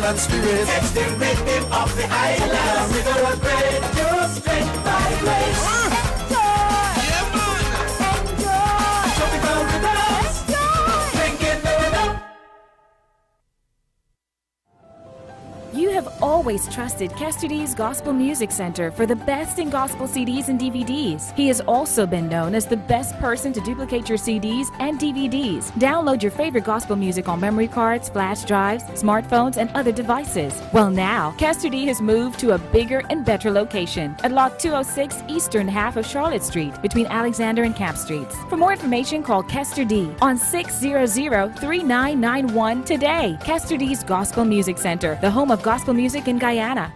and spirit. Takes the rhythm of the islands. We gonna break your strength by grace. Yeah, man. Tropical rhythms. Drinking the rhythm. You have always trusted Kester D's Gospel Music Center for the best in gospel CDs and DVDs. He has also been known as the best person to duplicate your CDs and DVDs. Download your favorite gospel music on memory cards, flash drives, smartphones, and other devices. Well, now, Kester D has moved to a bigger and better location at Lot 206 eastern half of Charlotte Street between Alexander and Camp Streets. For more information, call Kester D on 600-3991 today. Kester D's Gospel Music Center, the home of gospel music in Guyana.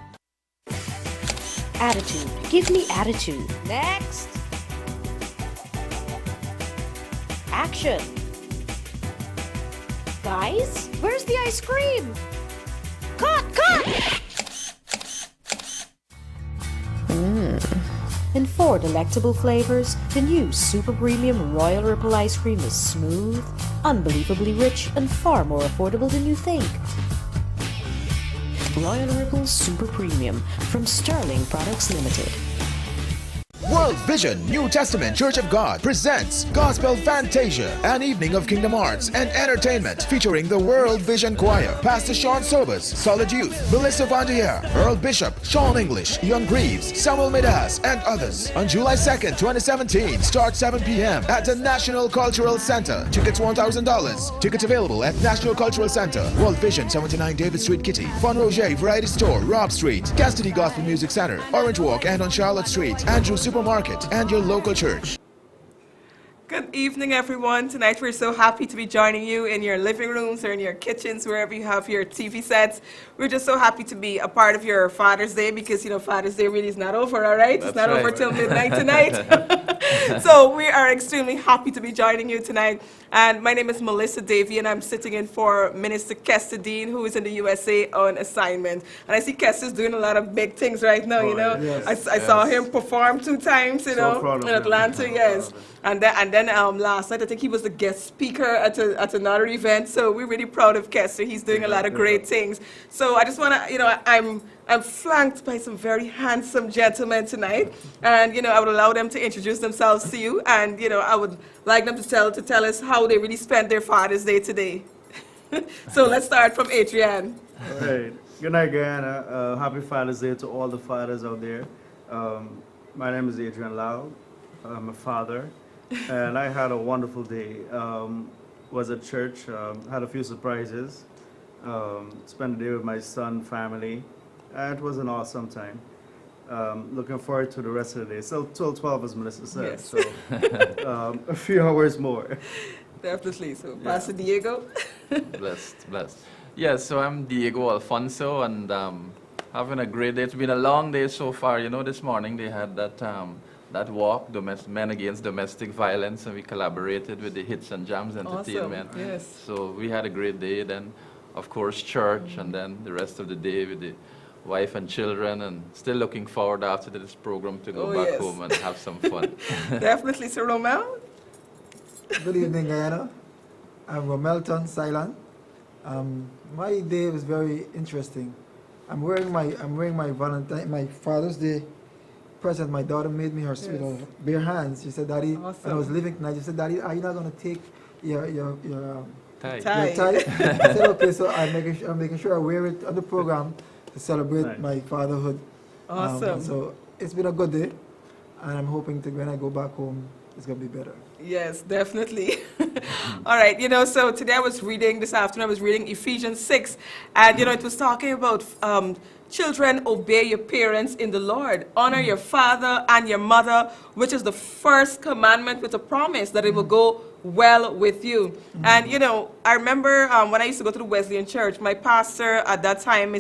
Attitude. Give me attitude. Next. Action. Guys, where's the ice cream? Cut! In 4 delectable flavors, the new Super Premium Royal Ripple ice cream is smooth, unbelievably rich, and far more affordable than you think. Royal Ripple Super Premium from Sterling Products Limited. World Vision New Testament Church of God presents Gospel Fantasia, an evening of kingdom arts and entertainment featuring the World Vision Choir, Pastor Sean Sobers, Solid Youth, Melissa Vandier, Earl Bishop, Sean English, Young Greaves, Samuel Midas, and others. On July 2nd, 2017, start 7 p.m. at the National Cultural Center. Tickets $1,000. Tickets available at National Cultural Center, World Vision, 79 David Street, Kitty, Fun Roger Variety Store, Robb Street, Cassidy Gospel Music Center, Orange Walk, and on Charlotte Street, Andrew Supermarket, and your local church. Good evening, everyone. Tonight we're so happy to be joining you in your living rooms or in your kitchens, wherever you have your TV sets. We're just so happy to be a part of your Father's Day because, you know, Father's Day really is not over, all right? It's not over till midnight tonight. So we are extremely happy to be joining you tonight. And my name is Melissa Davey, and I'm sitting in for Minister Kester Dean, who is in the USA on assignment. And I see Kester's doing a lot of big things right now, you know. Yes, I saw him perform 2 times, you know, proud of in him. Atlanta, yes. And then last night, I think he was the guest speaker at another event. So we're really proud of Kester. He's doing a lot of great things. So I just want to, you know, I'm flanked by some very handsome gentlemen tonight. And, you know, I would allow them to introduce themselves to you. And, you know, I would like them to tell us how they really spent their Father's Day today. So let's start from Adrian. All right. Good night, Guyana. Happy Father's Day to all the fathers out there. My name is Adrian Lau. I'm a father. And I had a wonderful day. Was at church, had a few surprises. Spent the day with my son, family. And it was an awesome time. Looking forward to the rest of the day. So till 12, as Melissa said. Yes. So a few hours more. Definitely. So Pastor Diego. Blessed. Yes, so I'm Diego Alfonso, and having a great day. It's been a long day so far. You know, this morning they had that walk, Men Against Domestic Violence, and we collaborated with the Hits and Jams Entertainment. Awesome. Yes. So we had a great day. Then, of course, church, and then the rest of the day with the wife and children, and still looking forward after this program to go back home and have some fun. Definitely. So Romel. Good evening, Guyana. I'm Romelton Silent. My day was very interesting. I'm wearing my my Father's Day present. My daughter made me her with her bare hands. She said, "Daddy," Awesome. when I was leaving tonight, she said, "Daddy, are you not gonna take your Tie. Tie. your tie?" I said, "Okay." So I'm making sure I wear it on the program to celebrate Nice. my fatherhood. Awesome. So it's been a good day, and I'm hoping that when I go back home, it's gonna be better. Yes, definitely. All right, you know, so today this afternoon I was reading Ephesians 6, and, you know, it was talking about children, obey your parents in the Lord. Honor your father and your mother, which is the first commandment with a promise that it will go well with you. And, you know, I remember when I used to go to the Wesleyan Church, my pastor at that time,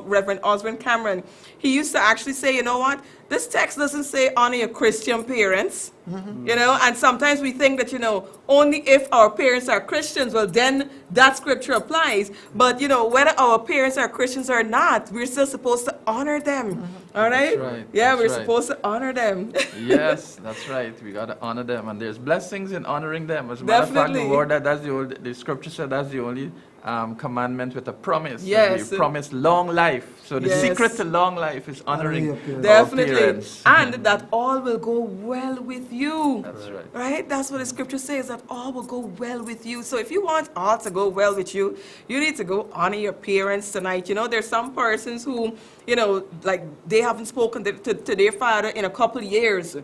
Reverend Osborne Cameron, he used to actually say, you know what, this text doesn't say honor your Christian parents, you know, and sometimes we think that, you know, only if our parents are Christians, well, then that scripture applies. But, you know, whether our parents are Christians or not, we're still supposed to honor them, all right? That's right. Yeah, That's we're right. supposed to honor them. Yes, that's right. We got to honor them, and there's blessings in honoring them. As a matter of fact, Definitely. the scripture said that's the only commandment with a promise. Yes. We promise long life. So the Yes. secret to long life is honoring Honoring your our Definitely. parents. And that all will go well with you. That's right. Right? That's what the scripture says, that all will go well with you. So if you want all to go well with you, you need to go honor your parents tonight. You know, there's some persons who, you know, like they haven't spoken to their father in a couple of years.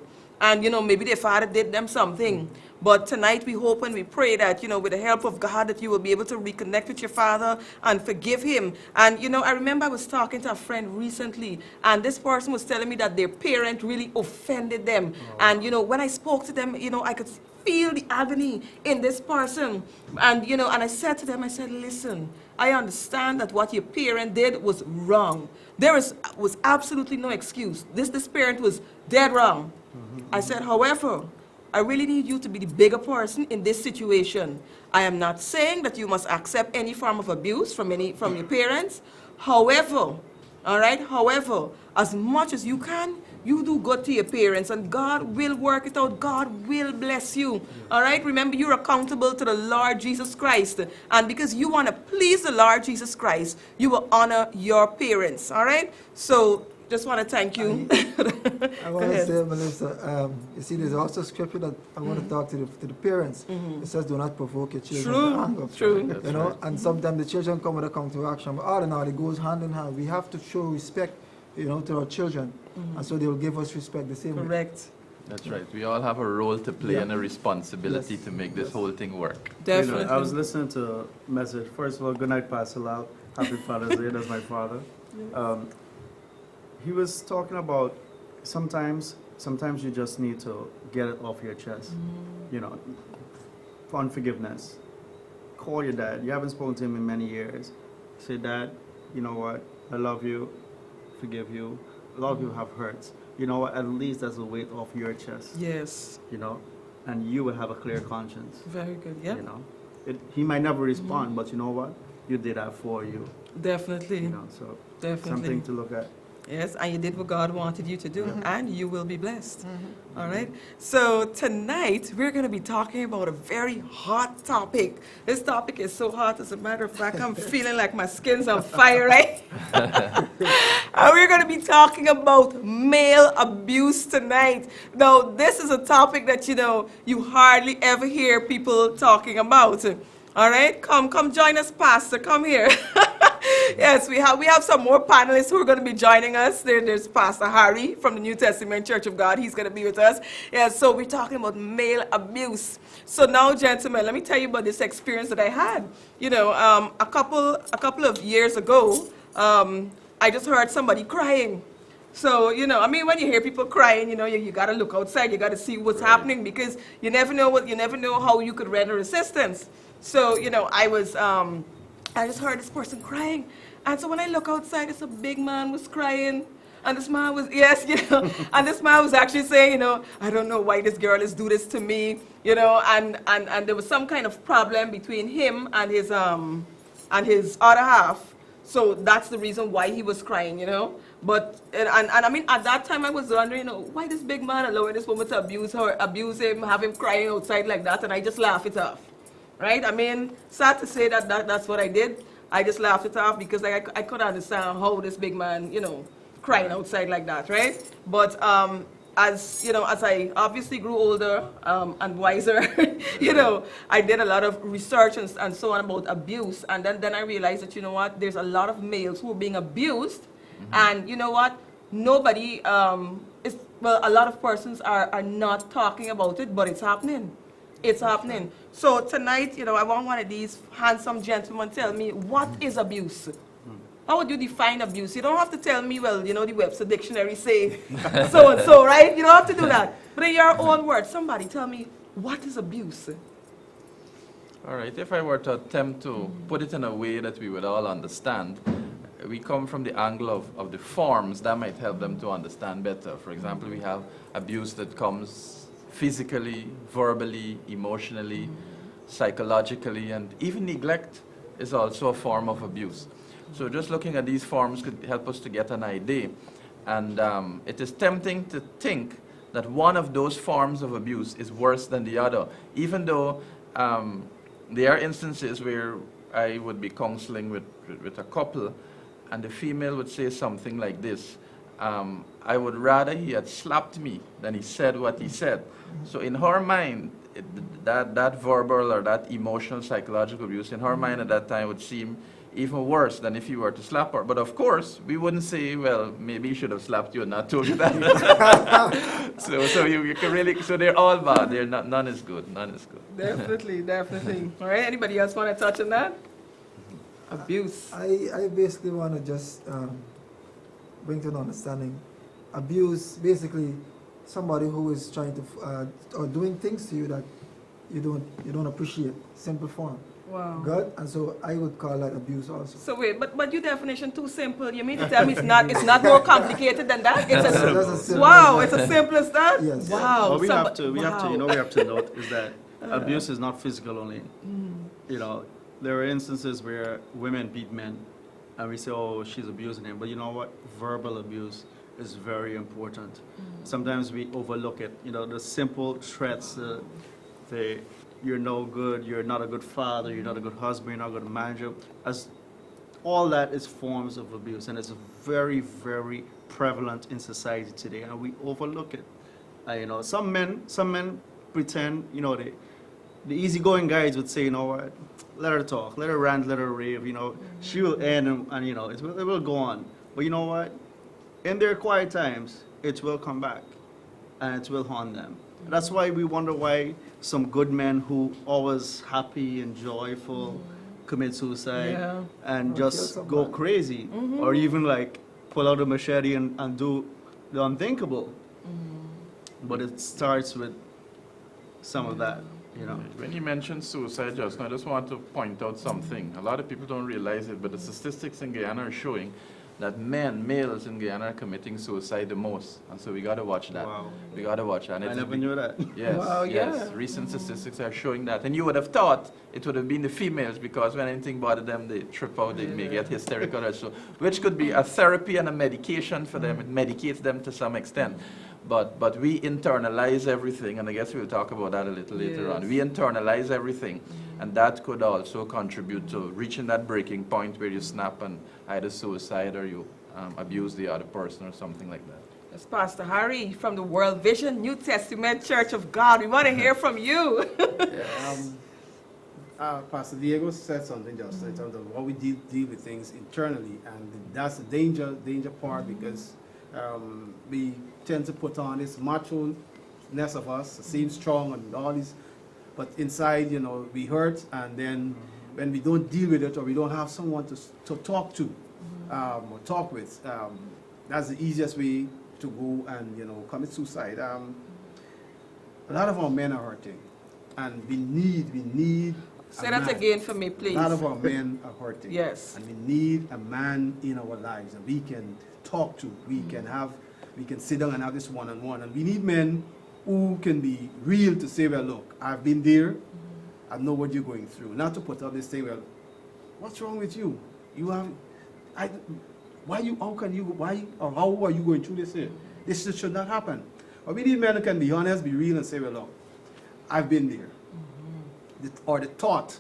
And, you know, maybe their father did them something. But tonight we hope and we pray that, you know, with the help of God, that you will be able to reconnect with your father and forgive him. And, you know, I remember I was talking to a friend recently, and this person was telling me that their parent really offended them. And, you know, when I spoke to them, you know, I could feel the agony in this person. And, you know, and I said to them, I said, listen, I understand that what your parent did was wrong. There was absolutely no excuse. This parent was dead wrong. I said, however, I really need you to be the bigger person in this situation. I am not saying that you must accept any form of abuse from your parents. However, all right, however, as much as you can, you do good to your parents, and God will work it out. God will bless you. All right, remember, you're accountable to the Lord Jesus Christ. And because you want to please the Lord Jesus Christ, you will honor your parents. All right, so just want to thank you. I want to say, Melissa, you see, there's also scripture that I want to talk to the parents. It says, do not provoke your children to anger. True. You know, and sometimes the children come with a counter to action, but all in all, it goes hand in hand. We have to show respect, you know, to our children, and so they will give us respect the same way. Correct. That's right. We all have a role to play Yeah. and a responsibility Yes. to make this whole thing work. Definitely. You know, I was listening to a message. First of all, good night, Pastor Lau. Happy Father's Day. That's my father. He was talking about sometimes you just need to get it off your chest. You know, unforgiveness. Call your dad. You haven't spoken to him in many years. Say, Dad, you know what? I love you. Forgive you. A lot of you have hurts. You know what? At least that's a weight off your chest. Yes. You know, and you will have a clear conscience. Very good. Yeah. You know, he might never respond, but you know what? You did that for you. Definitely. You know, so Definitely. something to look at. Yes, and you did what God wanted you to do, and you will be blessed. All right? So tonight, we're going to be talking about a very hot topic. This topic is so hot, as a matter of fact, I'm feeling like my skin's on fire, right? And we're going to be talking about male abuse tonight. Now, this is a topic that, you know, you hardly ever hear people talking about. All right? Come join us, Pastor. Come here. Yes, we have some more panelists who are going to be joining us. There's Pastor Harry from the New Testament Church of God. He's going to be with us. Yes, so we're talking about male abuse. So now, gentlemen, let me tell you about this experience that I had. You know, a couple of years ago, I just heard somebody crying. So, you know, I mean, when you hear people crying, you know, you got to look outside. You got to see what's happening, because you never know how you could render assistance. So, you know, I just heard this person crying. And so when I look outside, this a big man was crying. And this man was, yes, you know, and this man was actually saying, you know, I don't know why this girl is do this to me, you know, and there was some kind of problem between him and his other half. So that's the reason why he was crying, you know. But, and I mean, at that time I was wondering, you know, why this big man allowing this woman to abuse him, have him crying outside like that, and I just laugh it off. Right? I mean, sad to say that's what I did. I just laughed it off because I could understand how this big man, you know, crying outside like that, right? But as you know, as I obviously grew older and wiser, you know, I did a lot of research and so on about abuse, and then I realized that, you know what, there's a lot of males who are being abused, and you know what, nobody a lot of persons are not talking about it, but it's happening. It's happening. So tonight, you know, I want one of these handsome gentlemen tell me, what is abuse? How would you define abuse? You don't have to tell me, well, you know, the Webster Dictionary say so and so, right? You don't have to do that. But in your own words, somebody tell me, what is abuse? All right, if I were to attempt to put it in a way that we would all understand, we come from the angle of the forms that might help them to understand better. For example, we have abuse that comes physically, verbally, emotionally, psychologically, and even neglect is also a form of abuse. So just looking at these forms could help us to get an idea. And it is tempting to think that one of those forms of abuse is worse than the other, even though there are instances where I would be counseling with a couple, and the female would say something like this, I would rather he had slapped me than he said what he said. So in her mind, that verbal or that emotional psychological abuse in her mind at that time would seem even worse than if you were to slap her. But of course, we wouldn't say, well, maybe he should have slapped you and not told you that. so you can really, so they're all bad. They're not, none is good. None is good. Definitely, definitely. All right, anybody else want to touch on that? Abuse. I basically want to just bring to an understanding. Abuse, basically, somebody who is trying to or doing things to you that you don't appreciate. Simple form. Wow. Good, and so I would call that abuse also. So wait, but your definition too simple. You mean to tell me it's not more complicated than that? It's That's as simple wow, as it's as simple as that? Yes. Wow. But we Somebody- have to, we have to note is that abuse is not physical only. You know, there are instances where women beat men, and we say, oh, she's abusing him. But you know what? Verbal abuse is very important. Sometimes we overlook it. You know, the simple threats, you're no good, you're not a good father, you're not a good husband, you're not a good manager. As all that is forms of abuse, and it's very, very prevalent in society today, and we overlook it. You know, some men pretend, you know, the easygoing guys would say, you know what, let her talk, let her rant, let her rave, you know, she will end and you know, it will go on. But you know what? In their quiet times, it will come back and it will haunt them. That's why we wonder why some good men who always happy and joyful commit suicide Yeah. and Or kill just go somebody. crazy, or even like pull out a machete and do the unthinkable. But it starts with some of that, you know. When you mentioned suicide just now, I just want to point out something. A lot of people don't realize it, but the statistics in Guyana are showing that males in Guyana are committing suicide the most. And so we got to watch that. Wow. We got to watch that. And I it's never knew that. Yes, Wow, yes. yeah. Recent statistics are showing that. And you would have thought it would have been the females because when anything bothered them, they trip out, they may get hysterical or so, which could be a therapy and a medication for them. It medicates them to some extent. But we internalize everything, and I guess we'll talk about that a little later on. Yes. We internalize everything, and that could also contribute to reaching that breaking point where you snap and either suicide or you abuse the other person or something like that. It's Pastor Harry from the World Vision New Testament Church of God. We want to hear from you. Pastor Diego said something just in terms of how we deal with things internally, and that's the danger part because we tend to put on this macho-ness of us, seem strong and all this, but inside, you know, we hurt, and then when we don't deal with it or we don't have someone to talk to or talk with, that's the easiest way to go and, you know, commit suicide. A lot of our men are hurting, and we need Say a that man. again for me, please. A lot of our men are hurting. Yes. And we need a man in our lives that we can talk to. We can sit down and have this one-on-one. And we need men who can be real to say, well, look, I've been there. I know what you're going through. Not to put up this thing, well, what's wrong with you? You have, how are you going through this here? This should not happen. But we need men who can be honest, be real, and say, well, look, I've been there. Or the thought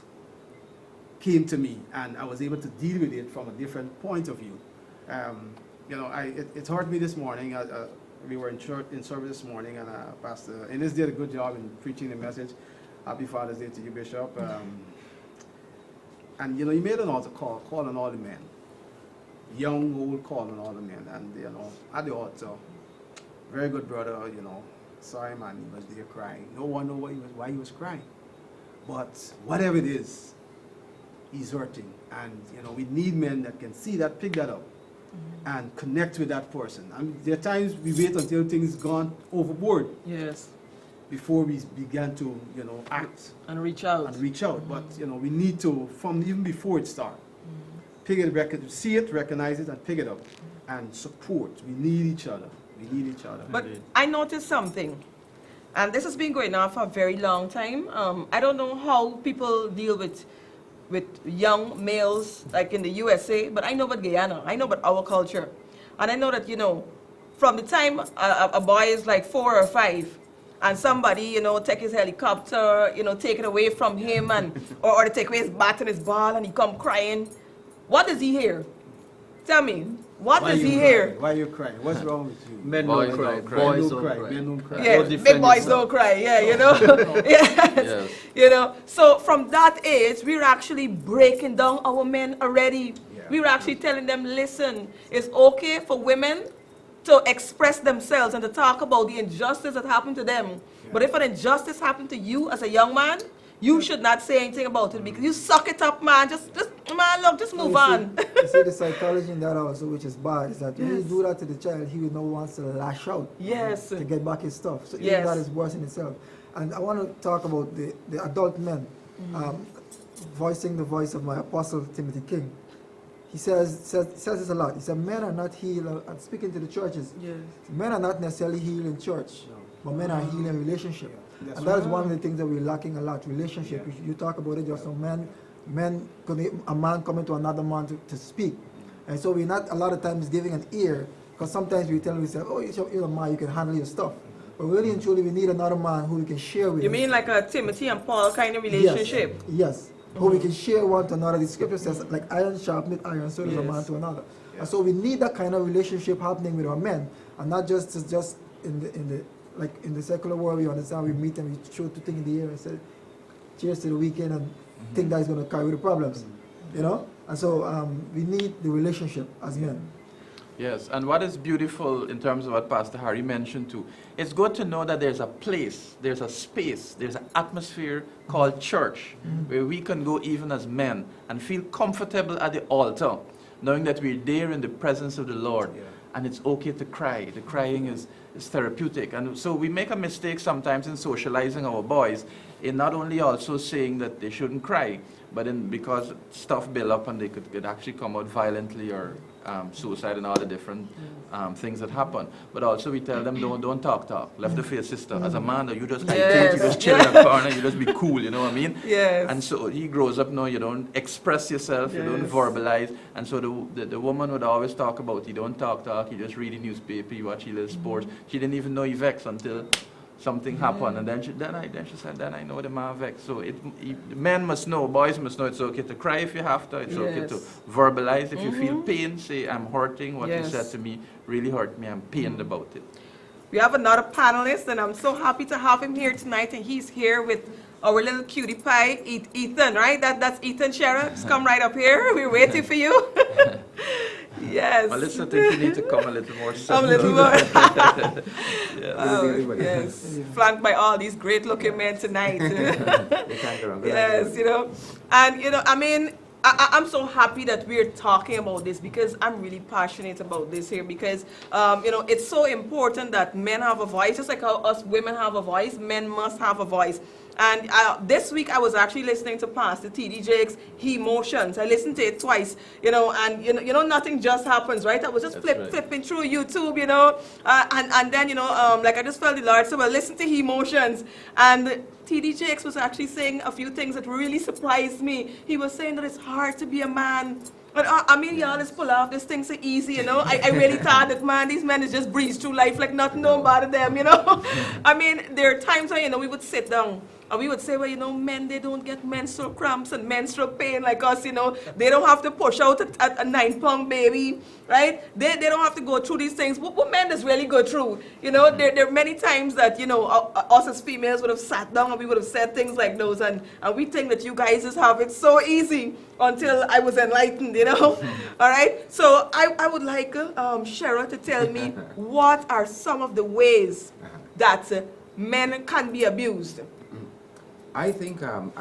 came to me, and I was able to deal with it from a different point of view. You know, it hurt me this morning. We were in church in service this morning, and Pastor Innes did a good job in preaching the message. Happy Father's Day to you, Bishop. And you know, he made an altar call, calling all the men, young, old, calling all the men, and you know, at the altar, very good brother. You know, sorry man, he was there crying. No one knew why he was crying. But whatever it is, he's hurting. And, you know, we need men that can see that, pick that up, and connect with that person. I mean, there are times we wait until things gone overboard Yes. before we begin to, you know, act And reach out. and reach out. But, you know, we need to, from even before it starts, pick it, see it, recognize it, and pick it up, and support. We need each other. We need each other. But I noticed something, and this has been going on for a very long time. I don't know how people deal with young males like in the USA, but I know about Guyana. I know about our culture. And I know that, you know, from the time a boy is like 4 or 5, and somebody, you know, take his helicopter, you know, take it away from him, and or they take away his bat and his ball, and he come crying. What does he hear? Tell me, what does he hear? Why are you crying? What's wrong with you? Men Boys don't cry. don't cry. Boys Men don't cry. Men don't cry. Yeah, Don't big defend boys yourself. don't cry. Yeah, you know. yes. Yes. You know. So from that age, we're actually breaking down our men already. Yeah. We're actually telling them, listen, it's okay for women to express themselves and to talk about the injustice that happened to them. But if an injustice happened to you as a young man, you should not say anything about it because you suck it up, man. Just man, look, just move on. You see the psychology in that also, which is bad, is that when you Yes. do that to the child, he will now wants to lash out Yes. to get back his stuff. So even Yes. that is worse in itself. And I want to talk about the adult men, voicing the voice of my apostle Timothy King. He says this a lot. He said, men are not healed, and speaking to the churches, Yes. men are not necessarily healed in church, but men are healed in relationship. That's And that is one of the things that we're lacking a lot, relationship. You talk about it just now, a man coming to another man to speak. And so we're not a lot of times giving an ear, because sometimes we tell ourselves, oh, you're a man, you can handle your stuff. But really and truly, we need another man who we can share with. You mean like a Timothy and Paul kind of relationship? Yes. Who we can share one to another. The scripture says, like iron sharpeneth iron, so does a man to another. And so we need that kind of relationship happening with our men, and not just in the secular world. We understand we meet and we throw two things in the air and say, cheers to the weekend, and think that is going to carry the problems, you know. And so we need the relationship as men. Yes, and what is beautiful in terms of what Pastor Harry mentioned too, it's good to know that there's a place, there's a space, there's an atmosphere called church, where we can go even as men and feel comfortable at the altar, knowing that we're there in the presence of the Lord. And it's okay to cry. The crying is therapeutic. And so we make a mistake sometimes in socializing our boys, in not only also saying that they shouldn't cry, but because stuff build up and they could actually come out violently or suicide and all the different things that happen. But also we tell them, don't talk. Left the face, sister. As a man, you just you just chill in a corner, you just be cool, you know what I mean? Yes. And so he grows up now, you don't express yourself, you don't verbalize. And so the woman would always talk about, you don't talk, you just read the newspaper, you watch your little sports. She didn't even know he vexed until something happened, and then she said, I know the man vexed. So men must know, boys must know it's okay to cry if you have to, it's okay to verbalize. If you feel pain, say, I'm hurting, what you said to me really hurt me, I'm pained about it. We have another panelist, and I'm so happy to have him here tonight, and he's here with our little cutie pie, Ethan, right? That's Ethan Shera. Just come right up here. We're waiting for you. Yes. Melissa, I think you need to come a little more. Come a little more. Yes. Flanked by all these great-looking men tonight. Yes, you know. And, you know, I mean, I'm so happy that we're talking about this because I'm really passionate about this here because, you know, it's so important that men have a voice. Just like how us women have a voice, men must have a voice. And this week I was actually listening to Pastor T.D. Jakes' He Emotions. I listened to it twice, you know, and you know nothing just happens, right? I was just flipping through YouTube, you know, and then, you know, like I just felt the Lord, so I listened to He Emotions, and T.D. Jakes was actually saying a few things that really surprised me. He was saying that it's hard to be a man. But I mean, y'all just pull off this thing so easy, you know. I really thought that, man, these men is just breeze through life like nothing know about them, you know. I mean, there are times when, you know, we would sit down and we would say, well, you know, men, they don't get menstrual cramps and menstrual pain like us, you know. They don't have to push out a 9-pound baby, right? They don't have to go through these things. What men does really go through? You know, there are many times that, you know, us as females would have sat down and we would have said things like those, and we think that you guys just have it so easy until I was enlightened, you know. All right? So I would like Shera to tell me what are some of the ways that men can be abused. I think well,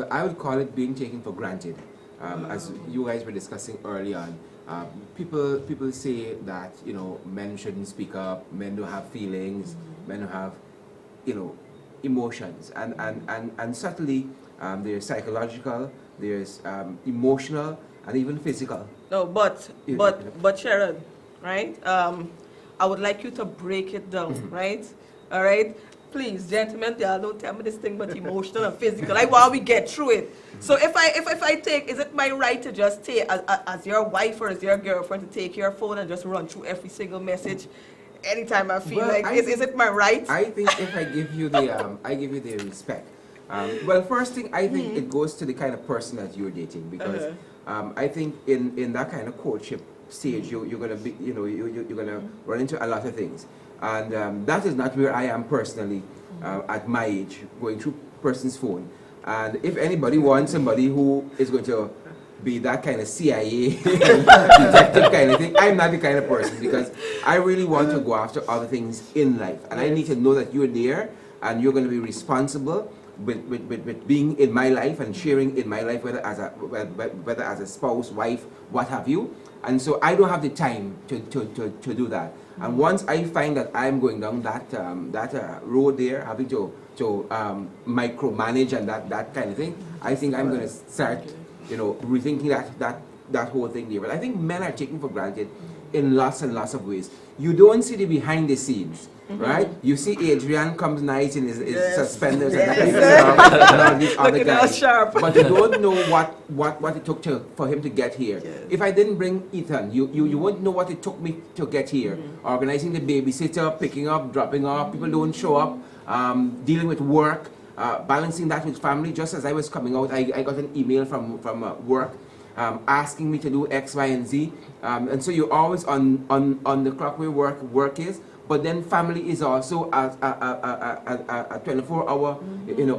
I would call it being taken for granted. As you guys were discussing early on, people say that, you know, men shouldn't speak up, men don't have feelings, men don't have, you know, emotions, and certainly there's psychological, there's emotional, and even physical. No, but Sharon, right? I would like you to break it down, right? All right. Please, gentlemen, y'all don't tell me this thing but emotional and physical. Like, while we get through it. So if I take, is it my right to just take, as your wife or as your girlfriend, to take your phone and just run through every single message? anytime I feel Well, like, I is think- it my right? I think if I give you the respect. Well, first thing, I think it goes to the kind of person that you're dating, because I think in that kind of courtship stage, you're gonna be, you're gonna run into a lot of things, and that is not where I am personally at my age, going through person's phone. And if anybody wants somebody who is going to be that kind of CIA detective kind of thing, I'm not the kind of person, because I really want to go after other things in life, and I need to know that you're there and you're going to be responsible with being in my life and sharing in my life, whether as a spouse, wife, what have you. And so I don't have the time to do that. And once I find that I'm going down that road there, having to micromanage and that kind of thing, I think I'm going to start, rethinking that whole thing there. But I think men are taken for granted in lots and lots of ways. You don't see the behind the scenes, right? You see Adrian comes nice in his suspenders and all these other Looking all guys, sharp. but you don't know what it took for him to get here. If I didn't bring Ethan, you wouldn't know what it took me to get here. Organizing the babysitter, picking up, dropping off, people don't show up, dealing with work, balancing that with family. Just as I was coming out, I got an email from work asking me to do X, Y, and Z. And so you're always on the clock where work is, but then family is also a 24-hour,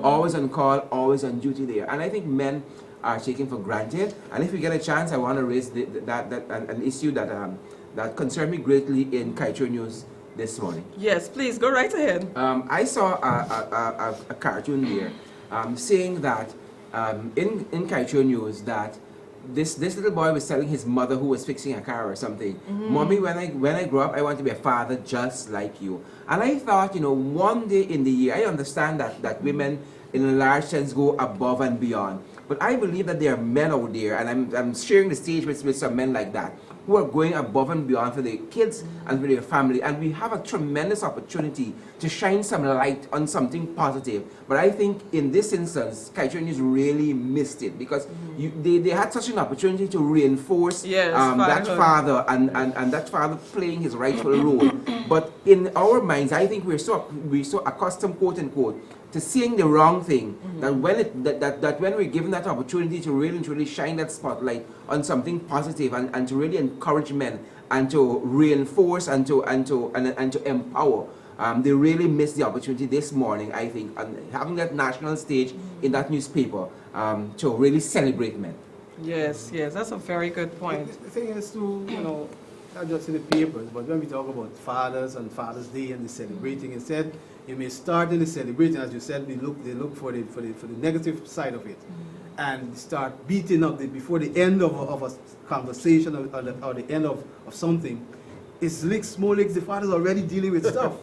always on call, always on duty there. And I think men are taken for granted. And if we get a chance, I want to raise an issue that concerned me greatly in Kaieteur News this morning. Yes, please, go right ahead. I saw a cartoon there saying that in Kaieteur News that this little boy was telling his mother, who was fixing a car or something, "Mommy, when I grow up, I want to be a father just like you." And I thought, one day in the year, I understand that women in a large sense go above and beyond. But I believe that there are men out there, and I'm sharing the stage with some men like that, who are going above and beyond for their kids and for their family. And we have a tremendous opportunity to shine some light on something positive. But I think in this instance, Kaieteur News really missed it, because they had such an opportunity to reinforce that father and that father playing his rightful role. But in our minds, I think we're so accustomed, quote unquote, to seeing the wrong thing, that when we're given that opportunity to really and truly shine that spotlight on something positive and to really encourage men and to reinforce and to empower, they really missed the opportunity this morning, I think, and having that national stage in that newspaper to really celebrate men. Yes, that's a very good point. The thing is to, not just in the papers, but when we talk about fathers and Father's Day and the celebrating, instead, you may start in the celebrating, as you said, they look for the negative side of it, and start beating up before the end of a conversation or the end of something. It's small licks, the father's already dealing with stuff.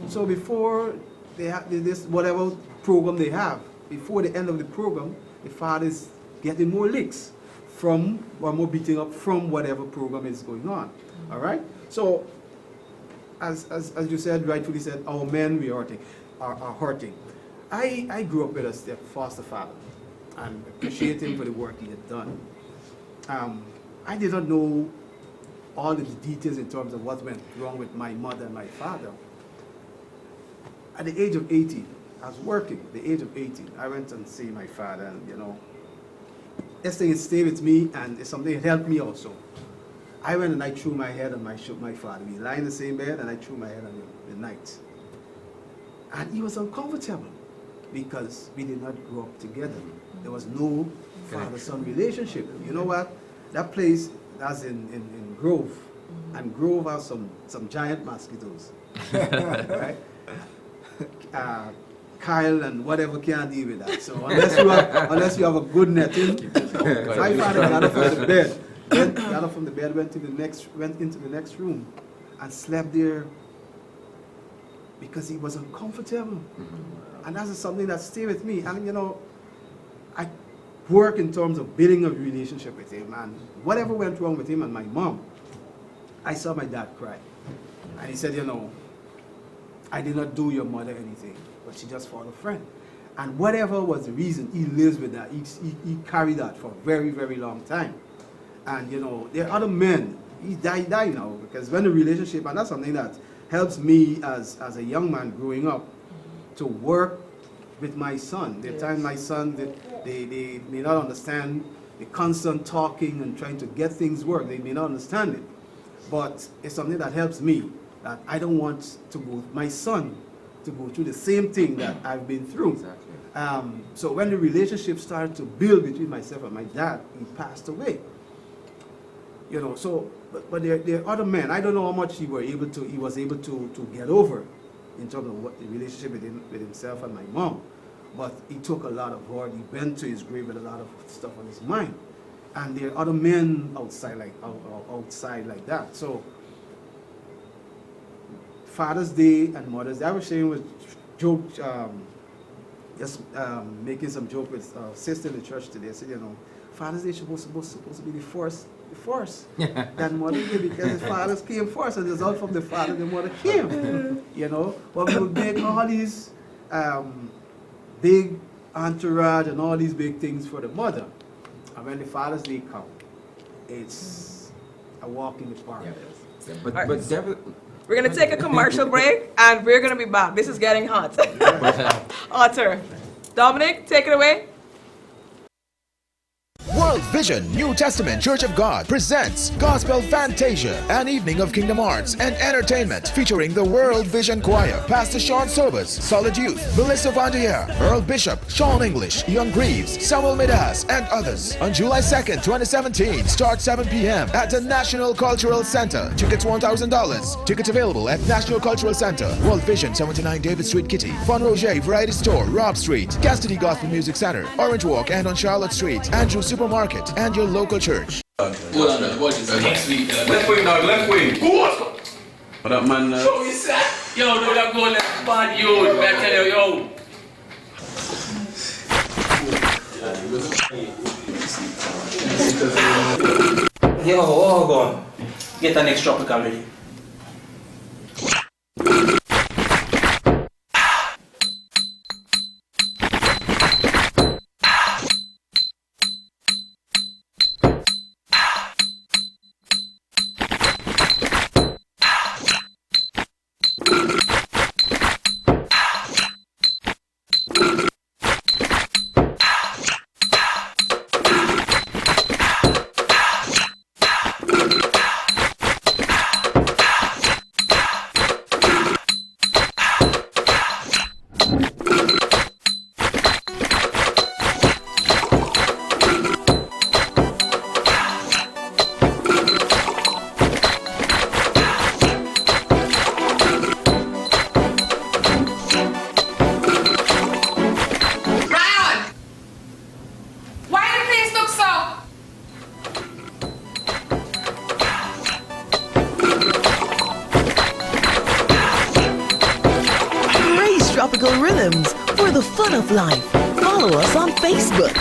So before they have this whatever program they have, before the end of the program, the father's getting more licks from, or more beating up from whatever program is going on. All right? So, as you said, rightfully said, our men are hurting. I grew up with a foster father and appreciate him for the work he had done. I did not know all of the details in terms of what went wrong with my mother and my father. At the age of 18, I was working. At the age of 18, I went and see my father, and this thing stayed with me, and it's something that helped me also. I went and I threw my head on my father. We lie in the same bed, and I threw my head on him the night. And he was uncomfortable because we did not grow up together. There was no father-son relationship. You know what? That place, that's in Grove, and Grove has some giant mosquitoes, right? Kyle and whatever can't deal with that. So unless you have a good netting, my father got up from the bed. Got up from the bed, went into the next room, and slept there because he was uncomfortable. And that is something that stayed with me. And I work in terms of building a relationship with him, and whatever went wrong with him and my mom, I saw my dad cry. And he said, I did not do your mother anything, but she just fought a friend. And whatever was the reason, he lives with that. He carried that for a very, very long time. And there are other men, he died now, because when the relationship, and that's something that helps me as a young man growing up to work with my son. The time my son, they may not understand the constant talking and trying to get things work. They may not understand it. But it's something that helps me, that I don't want to go, my son, to go through the same thing that I've been through. Exactly. So when the relationship started to build between myself and my dad, he passed away. You know, so, but there are other men, I don't know how much he was able to get over in terms of what the relationship with himself and my mom. But he took a lot of hard, he went to his grave with a lot of stuff on his mind. And there are other men outside like that. So Father's Day and Mother's Day, I was sharing with joke, making some joke with sister in the church today. I said, you know, Father's Day is supposed to be the first than Mother's Day, because the fathers came first, and the result from the father, the mother came. You know, but we would make all these big entourage and all these big things for the mother. And when the Father's Day comes, it's a walk in the park. Yeah, but devil. We're going to take a commercial break, and we're going to be back. This is getting hot. Arthur. Dominic, take it away. World Vision New Testament Church of God presents Gospel Fantasia, an evening of kingdom arts and entertainment featuring the World Vision Choir, Pastor Sean Sobers, Solid Youth, Melissa Vandier, Earl Bishop, Sean English, Young Greaves, Samuel Midas, and others. On July 2nd, 2017, start 7 p.m. at the National Cultural Center. Tickets $1,000. Tickets available at National Cultural Center, World Vision, 79 David Street, Kitty, Fun Roger Variety Store, Robb Street, Cassidy Gospel Music Center, Orange Walk, and on Charlotte Street, Andrew Supermarket, and your local church. Hold on, watch this. Left wing, dog, left wing. What up, man? Show you set. Yo, no, that go left bad, yo. Man, tell you, yo. Yo, all gone. Get the next tropical ready. Tropical Rhythms for the fun of life. Follow us on Facebook.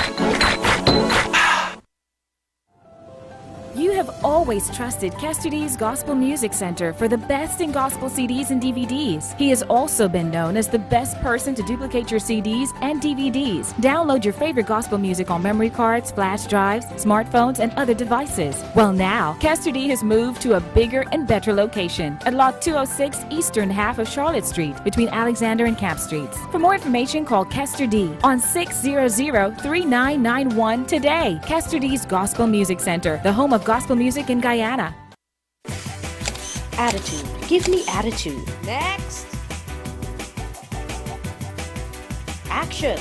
You have always trusted Castudi's Gospel Music Center for the best in gospel CDs and DVDs. He has also been known as the best person to duplicate your CDs and DVDs. Download your favorite gospel music on memory cards, flash drives, smartphones, and other devices. Well, now, Castudi has moved to a bigger and better location at Lot 206 Eastern half of Charlotte Street between Alexander and Camp Streets. For more information, call Castudi on 600-3991 today. Castudi's Gospel Music Center, the home of gospel music in Guyana. Attitude. Give me attitude. Next. Action.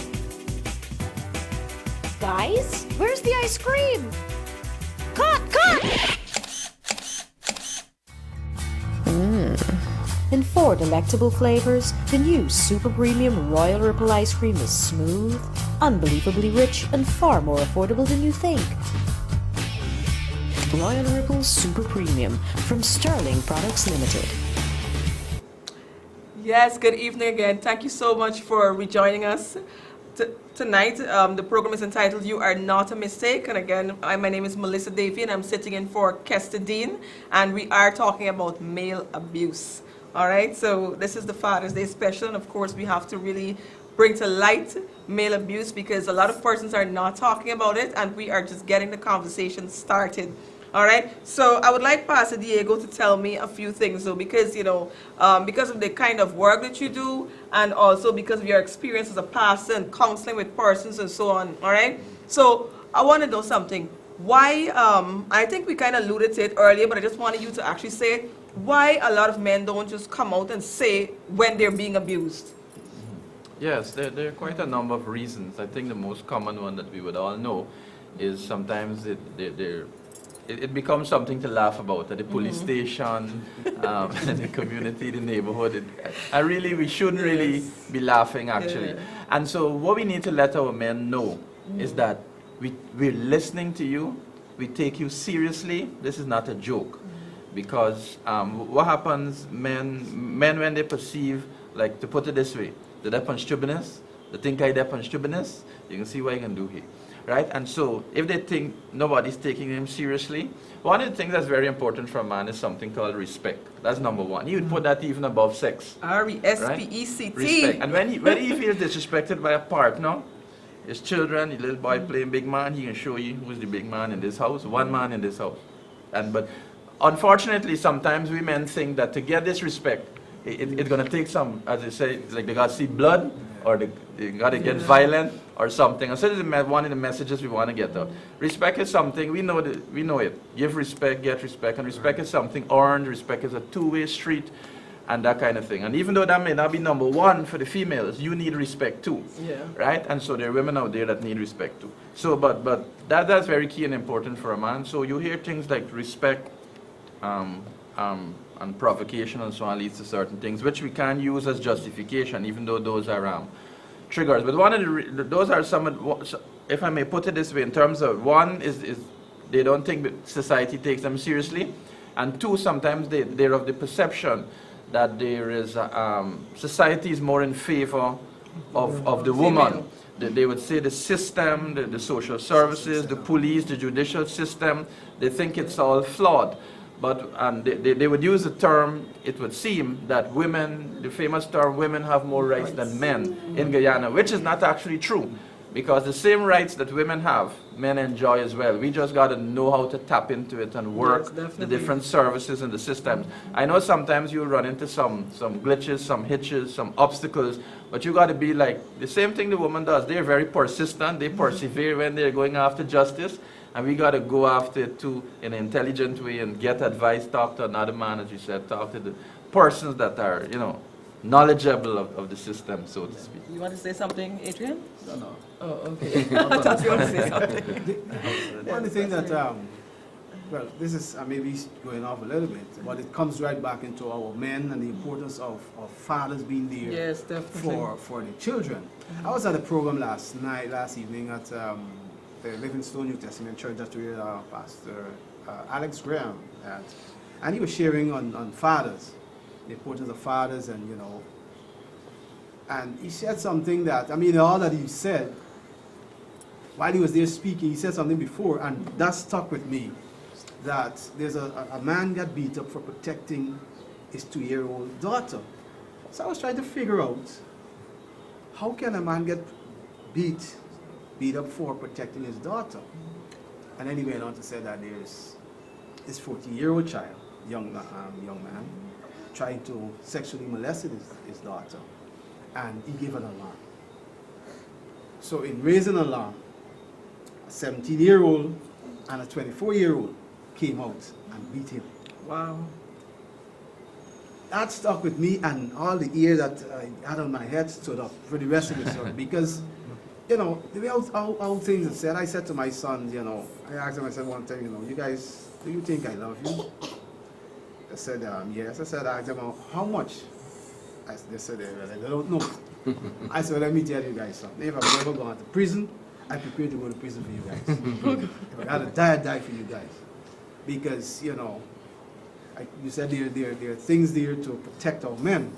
Guys, where's the ice cream? Cut! In 4 delectable flavors, the new Super Premium Royal Ripple ice cream is smooth, unbelievably rich, and far more affordable than you think. Royal Ripple Super Premium from Sterling Products Limited. Yes, good evening again. Thank you so much for rejoining us tonight. The program is entitled You Are Not a Mistake. And again, my name is Melissa Davey, and I'm sitting in for Kester Dean. And we are talking about male abuse. All right, so this is the Father's Day special. And of course, we have to really bring to light male abuse because a lot of persons are not talking about it. And we are just getting the conversation started. All right. So I would like Pastor Diego to tell me a few things, though, because, you know, because of the kind of work that you do, and also because of your experience as a pastor and counseling with persons and so on. All right. So I want to know something. Why, I think we kind of alluded to it earlier, but I just wanted you to actually say why a lot of men don't just come out and say when they're being abused. Yes, there are quite a number of reasons. I think the most common one that we would all know is sometimes it becomes something to laugh about at the police station, the community, the neighborhood. We shouldn't really be laughing, actually. Yeah. And so what we need to let our men know is that we're listening to you, we take you seriously. This is not a joke. Because what happens, men when they perceive, like, to put it this way, the dep on stubbornness, the think I dep on stubbornness, you can see what you can do here. Right? And so, if they think nobody's taking them seriously, one of the things that's very important for a man is something called respect. That's number one. You would put that even above sex. R-E-S-P-E-C-T. Respect. And when he feels disrespected by a partner, his children, the little boy playing big man, he can show you who's the big man in this house, one man in this house. But unfortunately, sometimes we men think that to get this respect, it's going to take some, as they say, like they got to see blood, or they got to get violent, or something. And so this is one of the messages we want to get out. Respect is something, we know it. Give respect, get respect. And respect is something earned. Respect is a two-way street, and that kind of thing. And even though that may not be number one for the females, you need respect too. Yeah. Right? And so there are women out there that need respect too. So, but that's very key and important for a man. So you hear things like respect, and provocation and so on leads to certain things, which we can use as justification, even though those are triggers. But one of those are some, if I may put it this way, in terms of one is they don't think that society takes them seriously, and two, sometimes they're of the perception that there is society is more in favor of the woman. They would say the system, the social services, the police, the judicial system, they think it's all flawed. But they would use the term, it would seem, that women, the famous term, women have more rights than men in Guyana, which is not actually true. Because the same rights that women have, men enjoy as well. We just got to know how to tap into it and work the different services and the systems. I know sometimes you'll run into some glitches, some hitches, some obstacles, but you got to be like, the same thing the woman does. They're very persistent, they persevere when they're going after justice. And we got to go after it too in an intelligent way and get advice, talk to another man, as you said, talk to the persons that are, knowledgeable of the system, so to speak. You want to say something, Adrian? No. Oh, okay. I thought you want to say something. One of the things that, well, this is maybe going off a little bit, but it comes right back into our men and the importance of fathers being there. Yes, definitely. For the children. I was at a program last evening at the Livingstone New Testament Church, that's where Pastor Alex Graham at, and he was sharing on fathers, the importance of fathers, and and he said something that, all that he said, while he was there speaking, he said something before, and that stuck with me, that there's a man got beat up for protecting his 2-year-old daughter. So I was trying to figure out, how can a man get beat up for protecting his daughter? And then he went on to say that there's this 14-year-old child, young man, trying to sexually molest his daughter, and he gave an alarm. So in raising an alarm, a 17-year-old and a 24-year-old came out and beat him. Wow. That stuck with me, and all the ears that I had on my head stood up for the rest of the story, because the way how things are said, I said to my sons, I asked them, I said one time, you guys, do you think I love you? They said, yes. I asked them, how much? They said, they don't know. I said, let me tell you guys something. If I've ever gone to prison, I'm prepared to go to prison for you guys. If I had to die, I'd die for you guys. Because, you said there are things there to protect our men.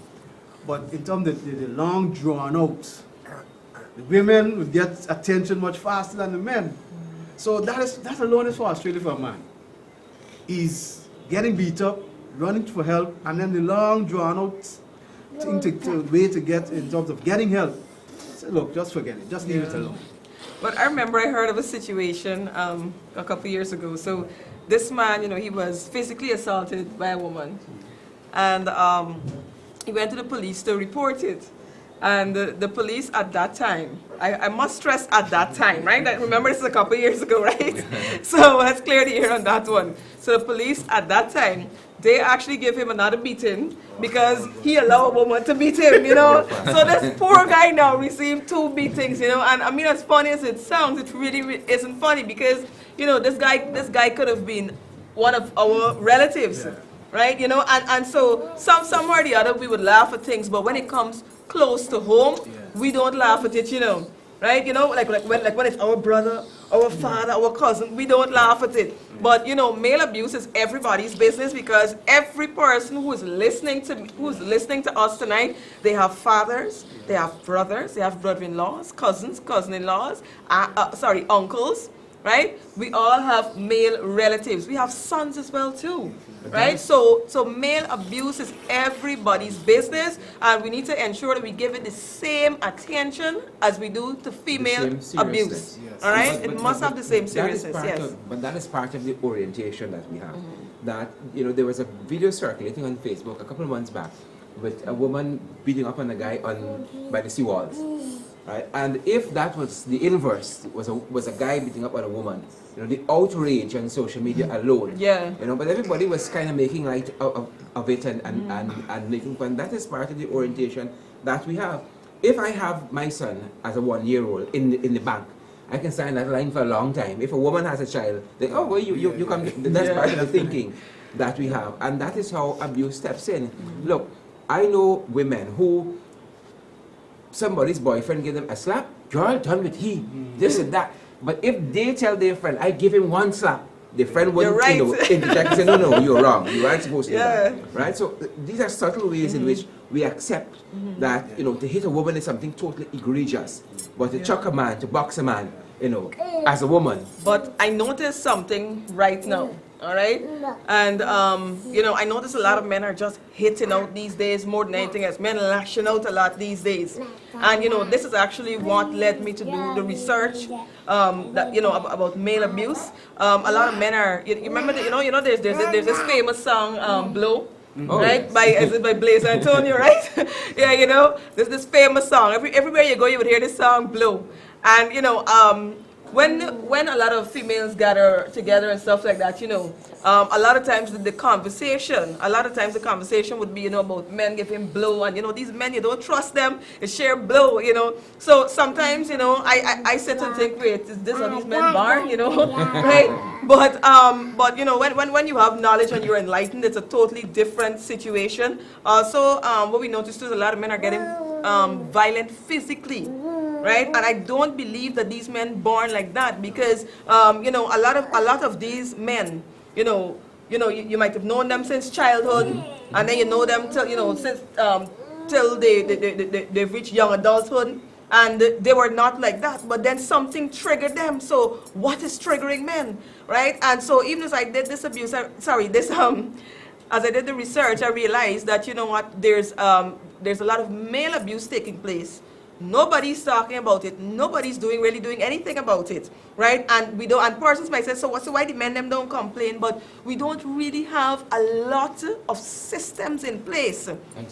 But in terms of the long drawn out, the women would get attention much faster than the men. So that alone is frustrating for a man. He's getting beat up, running for help, and then the long drawn out thing to get in terms of getting help. Say, look, just forget it. Just leave it alone. But I remember I heard of a situation a couple years ago. So this man, he was physically assaulted by a woman. And he went to the police to report it. And the police at that time, I must stress at that time, right? Remember, this is a couple years ago, right? So let's clear the air on that one. So the police at that time, they actually gave him another beating because he allowed a woman to beat him, So this poor guy now received 2 beatings, And I mean, as funny as it sounds, it really isn't funny because, this guy could have been one of our relatives. Yeah. Right, and so somewhere or the other we would laugh at things, but when it comes close to home, we don't laugh at it, right? Like when it's our brother, our father, our cousin, we don't laugh at it. But male abuse is everybody's business because every person who is listening to us tonight, they have fathers, they have brothers, they have brother-in-laws, cousins, cousin-in-laws, uncles. Right? We all have male relatives. We have sons as well too, right? So male abuse is everybody's business, and we need to ensure that we give it the same attention as we do to female abuse. Yes. All right? It must have the same seriousness. Yes. But that is part of the orientation that we have. That there was a video circulating on Facebook a couple of months back with a woman beating up on a guy by the seawalls. Right? And if that was the inverse, was a guy beating up on a woman, the outrage on social media alone. Yeah. But everybody was kind of making light of it and making fun. That is part of the orientation that we have. If I have my son as a 1-year-old in the bank, I can stand that line for a long time. If a woman has a child, they you come. That's part of the thinking that we have, and that is how abuse steps in. Look, I know women who. Somebody's boyfriend give them a slap, you're all done with this and that. But if they tell their friend, I give him 1 slap, the friend wouldn't interject and say, no, you're wrong. You aren't supposed to do that. Right? So these are subtle ways in which we accept that, to hit a woman is something totally egregious. But to chuck a man, to box a man, as a woman. But I noticed something right now. All right, and I notice a lot of men are just hitting out these days more than anything else. Men lashing out a lot these days, and this is actually what led me to do the research that about male abuse. A lot of men are. You remember that there's this famous song "Blow." Right, by Blaze Antonio, right? Yeah, there's this famous song. Everywhere you go, you would hear this song "Blow," and when a lot of females gather together and stuff like that, a lot of times the conversation would be, about men giving blow, and these men, you don't trust them, they share blow, So sometimes, I sit and think, wait, is this how these men born, right? But when you have knowledge and you're enlightened, it's a totally different situation. Also, what we noticed is a lot of men are getting violent physically. Right, and I don't believe that these men born like that because a lot of these men, you might have known them since childhood, and then you know them till since till they've reached young adulthood, and they were not like that. But then something triggered them. So what is triggering men, right? And so even as I did this as I did the research, I realized that there's a lot of male abuse taking place. Nobody's talking about it. Nobody's really doing anything about it, right? And and persons might say, so why the men them don't complain? But we don't really have a lot of systems in place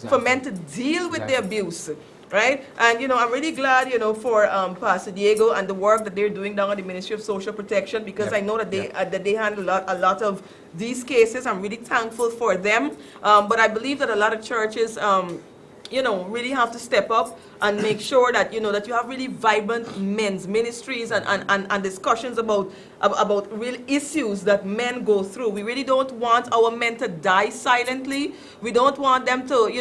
for men to deal with the abuse, right? And I'm really glad for Pastor Diego and the work that they're doing down at the Ministry of Social Protection, because I know that they handle a lot of these cases. I'm really thankful for them. But I believe that a lot of churches really have to step up and make sure that that you have really vibrant men's ministries and discussions about real issues that men go through. We really don't want our men to die silently. We don't want them to we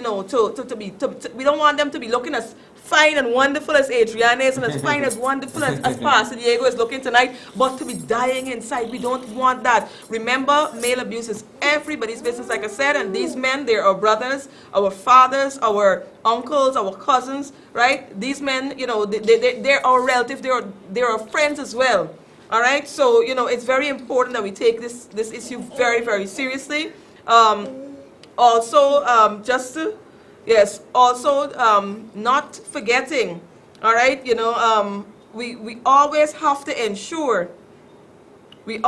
don't want them to be looking as fine and wonderful as Adriana is, and as fine as wonderful as Pastor Diego is looking tonight, but to be dying inside. We don't want that. Remember, male abuse is everybody's business, like I said, and these men, they're our brothers, our fathers, our uncles, our cousins, right? These men, they're our relatives, they're our friends as well. All right? So, it's very important that we take this issue very, very seriously. Also, not forgetting, all right, we always have to ensure, that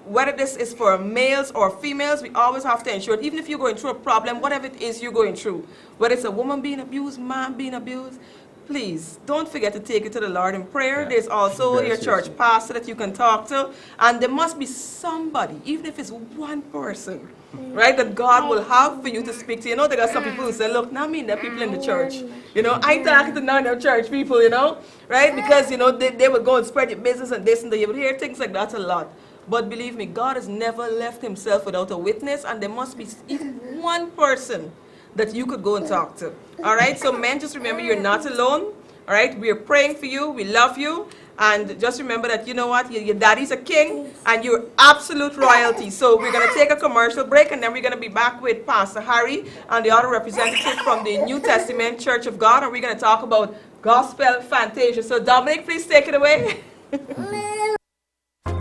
whether this is for males or females, we always have to ensure, even if you're going through a problem, whatever it is you're going through, whether it's a woman being abused, man being abused, please don't forget to take it to the Lord in prayer. There's also your church pastor that you can talk to, and there must be somebody, even if it's one person, right, that God will have for you to speak to. You know, there are some people who say, look, not me, there are people in the church. You know, I talk to none of church people, you know, right? Because, you know, they would go and spread your business and this and that. You would hear things like that a lot. But believe me, God has never left himself without a witness, and there must be even one person that you could go and talk to. All right? So men, just remember you're not alone. All right? We are praying for you. We love you. And just remember that, you know what, your daddy's a king and you're absolute royalty. So we're going to take a commercial break, and then we're going to be back with Pastor Harry and the other representative from the New Testament Church of God, and we're going to talk about gospel fantasia. So Dominic, please take it away.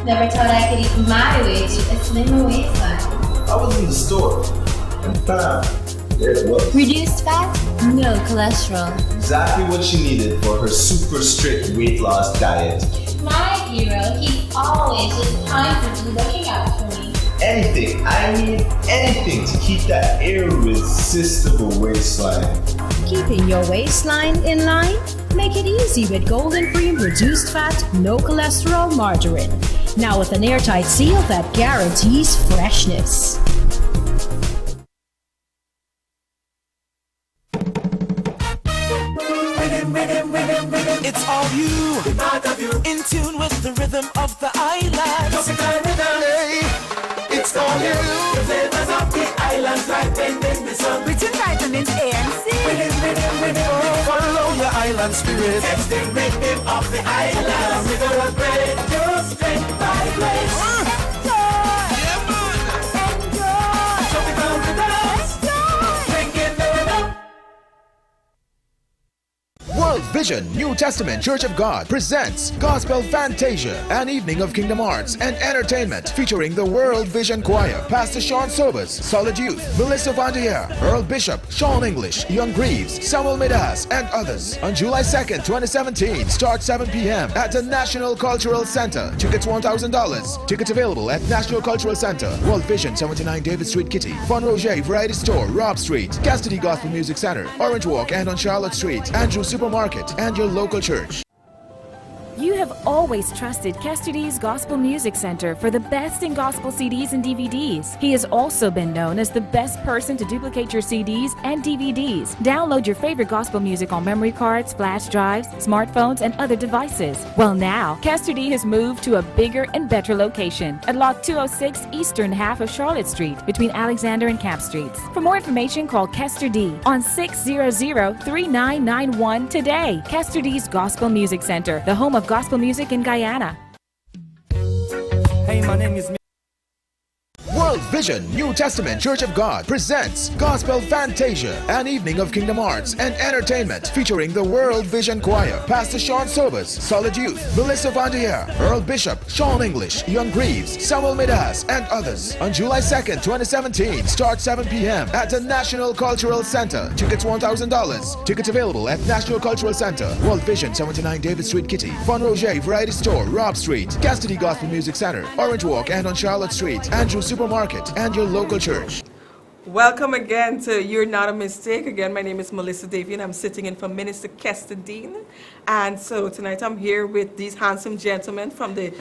Never thought I could eat my way to a slimmer waistline. I was in the store and found there it was. Reduced fat, no cholesterol. Exactly what she needed for her super strict weight loss diet. My hero, he's always just constantly looking out for me. Anything, I mean anything to keep that irresistible waistline. Keeping your waistline in line? Make it easy with Golden Cream Reduced Fat, No Cholesterol Margarine. Now with an airtight seal that guarantees freshness. It's all you, part of you, in tune with the rhythm of the island. Tropical rhythm, hey, it's all you. The flavors of the islands like wind in the sun. Written vitamins A and C. Rhythm, follow your island spirit. It's the rhythm of the islands. We gonna upgrade your strength by grace. Yeah, man. Enjoy. Tropical rhythms. Drinking the rhythm. World Vision New Testament Church of God presents Gospel Fantasia, an evening of kingdom arts and entertainment featuring the World Vision Choir, Pastor Sean Sobers, Solid Youth, Melissa Vandier, Earl Bishop, Sean English, Young Greaves, Samuel Midas, and others. On July 2nd, 2017, start 7 p.m. at the National Cultural Center. Tickets $1,000. Tickets available at National Cultural Center, World Vision, 79 David Street, Kitty, Fun Roger Variety Store, Robb Street, Cassidy Gospel Music Center, Orange Walk, and on Charlotte Street, Andrew Supermarket, and your local church. You have always trusted Cassidy's Gospel Music Center for the best in gospel CDs and DVDs. He has also been known as the best person to duplicate your CDs and DVDs. Download your favorite gospel music on memory cards, flash drives, smartphones, and other devices. Well, now, Cassidy has moved to a bigger and better location at Lot 206 eastern half of Charlotte Street between Alexander and Camp Streets. For more information, call Kester D on 600-3991 today. Kester D's Gospel Music Center, the home of gospel music in Guyana. Hey, my name is World Vision New Testament Church of God presents Gospel Fantasia, an evening of kingdom arts and entertainment featuring the World Vision Choir, Pastor Sean Sobers, Solid Youth, Melissa Vandier, Earl Bishop, Sean English, Young Greaves, Samuel Midas, and others. On July 2nd, 2017, start 7 p.m. at the National Cultural Center. Tickets $1,000. Tickets available at National Cultural Center, World Vision, 79 David Street, Kitty, Fun Roger Variety Store, Robb Street, Cassidy Gospel Music Center, Orange Walk, and on Charlotte Street, Andrew Supermarket, and your local church. Welcome again to You're Not a Mistake. Again, my name is Melissa Davy, and I'm sitting in for Minister Kester Dean. And so tonight I'm here with these handsome gentlemen from the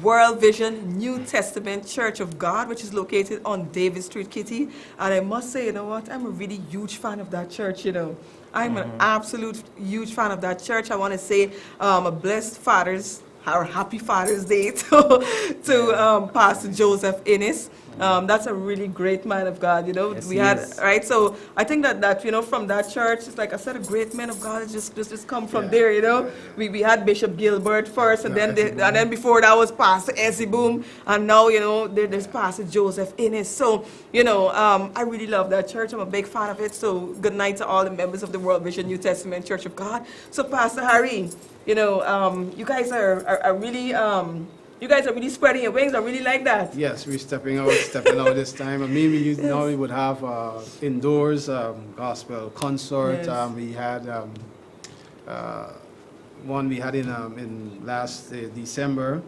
World Vision New Testament Church of God, which is located on David Street, Kitty. And I must say, you know what, I'm a really huge fan of that church, you know. I'm an absolute huge fan of that church. I want to say a blessed Father's or Happy Father's Day to Pastor Joseph Innes. That's a really great man of God, you know. Yes, we had, right? So I think that you know, from that church, it's like I said, a great man of God has just come from there, you know. We had Bishop Gilbert first, and then before that was Pastor Essie Boom, and now, you know, there's Pastor Joseph Innes. So, you know, I really love that church. I'm a big fan of it. So good night to all the members of the World Vision New Testament Church of God. So Pastor Harry, you know, you guys are really you guys are really spreading your wings. I really like that. Yes, we're stepping out this time. And maybe we would have indoors gospel concert. Yes. We had one we had in last December.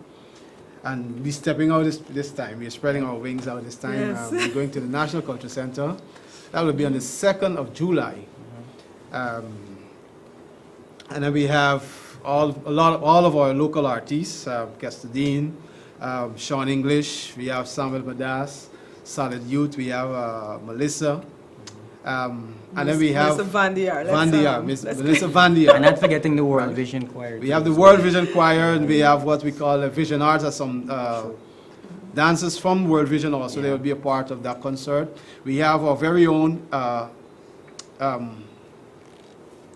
And we're stepping out this time. We're spreading our wings out this time. Yes. We're going to the National Culture Center. That will be on the 2nd of July. And then we have all of our local artists, Kester Dean, Sean English, we have Samuel Badas, Solid Youth, we have Melissa. And then we have Melissa Van Dier. Melissa Van Dier. And not forgetting the World Vision Choir. We have the World Vision Choir, and we have what we call a Vision Arts, and some dancers from World Vision also. They will be a part of that concert. We have our very own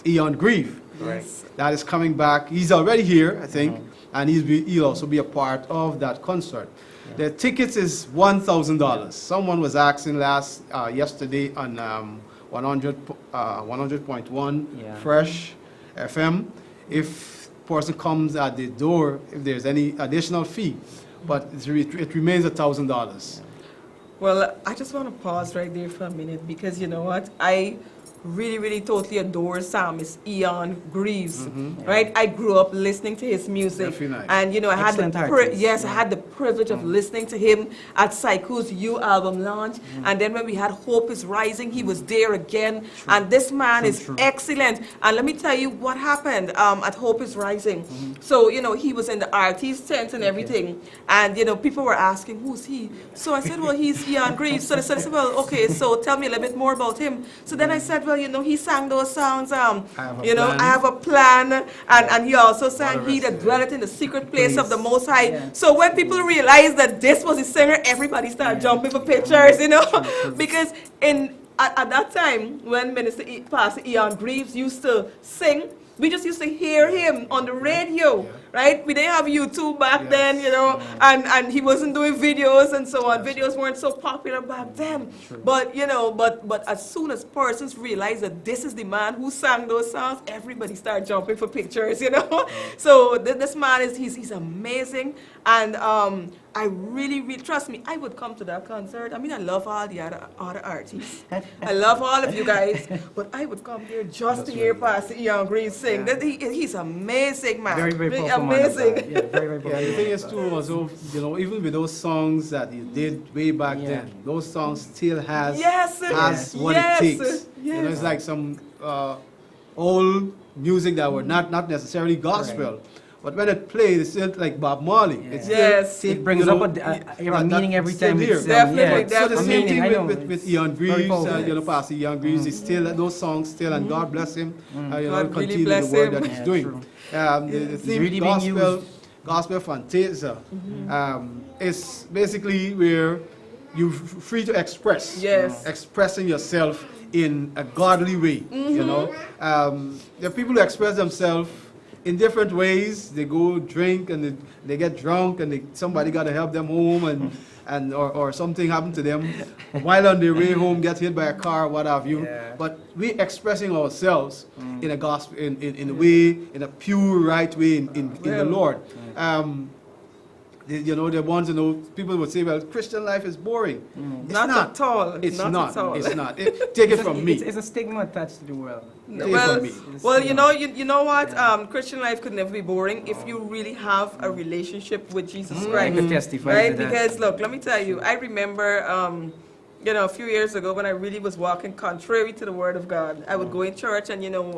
Eon Grieve. Yes. That is coming back. He's already here, I think, and he'll also be a part of that concert. The tickets is $1,000. Someone was asking yesterday on 100.1 Fresh FM if person comes at the door, if there's any additional fee, but it remains $1,000. Well, I just want to pause right there for a minute because you know what? I really totally adore psalmist Eon Greaves, right? I grew up listening to his music, Nice. and you know I had I had the privilege of listening to him at Psycho's U album launch, and then when we had Hope is Rising, he was there again, and this man is excellent. And let me tell you what happened at Hope is Rising. So you know he was in the artist tent and everything, and you know people were asking who's he. So I said, well, he's Eon Greaves. So they said, well, okay, so tell me a little bit more about him. So then I said, well, you know, he sang those songs, I have a plan, and he also sang He That Dwelleth in the Secret Place of the Most High. Yeah. So when people realized that this was the singer, everybody started jumping for pictures, you know, because at that time, when Pastor Eon Greaves used to sing, we just used to hear him on the radio, right? We didn't have YouTube back then, you know, and he wasn't doing videos and so on. Videos weren't so popular back then. But, you know, but as soon as persons realized that this is the man who sang those songs, everybody started jumping for pictures, you know. So this man he's amazing. And I really, trust me, I would come to that concert. I mean, I love all the other artists. I love all of you guys, but I would come there just to hear Pastor Eon Greaves sing. He's amazing, man. Very amazing. Yeah, very the thing is too, also, you know, even with those songs that you did way back then, those songs still has what it takes. You know, it's like some old music that were not necessarily gospel. But when it plays, it's still like Bob Marley. It brings up a meaning every time. Definitely. So the same thing with Eon Greaves, you know, Pastor Eon Greaves, is still those songs still, and God bless him. You know, continue the work that he's doing. The theme really gospel fantasia is basically where you're free to expressing yourself in a godly way. You know, there are people who express themselves in different ways. They go drink and they get drunk, and somebody got to help them home, or something happened to them while on their way home, get hit by a car, what have you. But we're expressing ourselves in a gospel, in a way, in a pure, right way in the Lord. You know, the ones, you know, people would say, well, Christian life is boring. It's not at all. It's not. It's not. Take it from me. It's a stigma attached to the world. Well, you know what? Christian life could never be boring if you really have a relationship with Jesus Christ. Right? Because look, let me tell you, I remember you know, a few years ago when I really was walking contrary to the Word of God. I would go in church, and you know,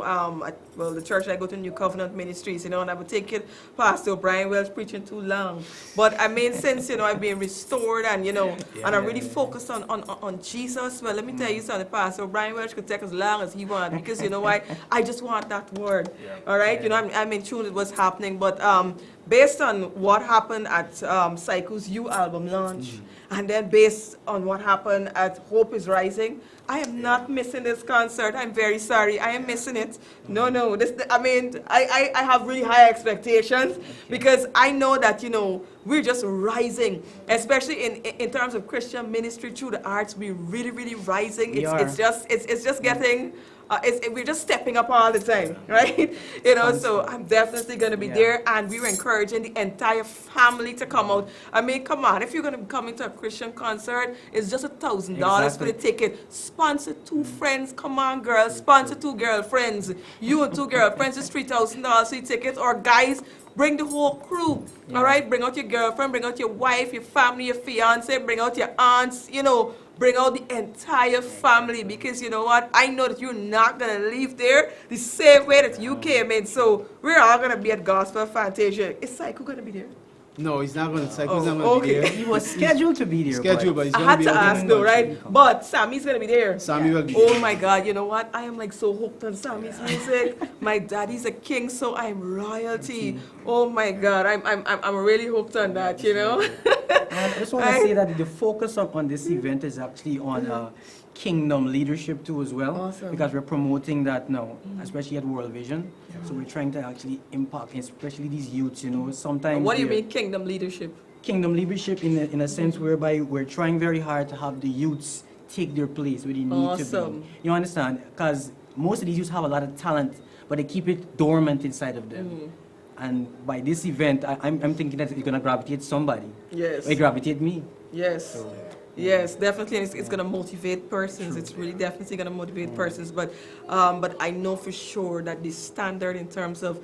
the church I go to, New Covenant Ministries, you know, and I would take it, Pastor Brian Welch preaching too long. But I mean, since, you know, I've been restored, and you know, and I'm really focused on Jesus. Well, let me tell you something, Pastor Brian Welch could take as long as he wants, because you know why? I just want that word. All right, you know, I'm in tune with what's happening, but based on what happened at Psycho's U album launch, and then based on what happened at Hope is Rising, I am not missing this concert. I'm very sorry. I am missing it. No. I have really high expectations because I know that, you know, we're just rising, especially in terms of Christian ministry through the arts. We're really rising. It's just getting we're just stepping up all the time, right? You know, so I'm definitely going to be there, and we were encouraging the entire family to come out. I mean, come on, if you're going to be coming to a Christian concert, it's just $1,000 for the ticket. Sponsor 2 friends, come on, girls. Sponsor 2 girlfriends. You and 2 girlfriends is $3,000 for your ticket, or guys. Bring the whole crew, all right? Bring out your girlfriend, bring out your wife, your family, your fiance, bring out your aunts, you know, bring out the entire family, because you know what? I know that you're not going to leave there the same way that you came in. So we're all going to be at Gospel Fantasia. Is Psycho going to be there? No, he's not going to. Psycho's not going to be there. He was scheduled to be there. Scheduled, but he's I going to had be to ask though, right? But Sammy's going to be there. Sammy will be there. Oh my God, you know what? I am like so hooked on Sammy's music. My daddy's a king, so I'm royalty. Oh my God, I'm really hooked on that, you know? I just want to say that the focus on this event is actually on kingdom leadership too as well. Awesome. Because we're promoting that now, especially at World Vision. So we're trying to actually impact, especially these youths, you know, sometimes. What do you mean kingdom leadership? Kingdom leadership in a sense whereby we're trying very hard to have the youths take their place where they need to be. You understand? Because most of these youths have a lot of talent, but they keep it dormant inside of them. And by this event, I'm thinking that it's going to gravitate somebody. Yes. It gravitate me. Yes. Yes, definitely, and it's going to motivate persons. It's really definitely going to motivate persons. But I know for sure that the standard in terms of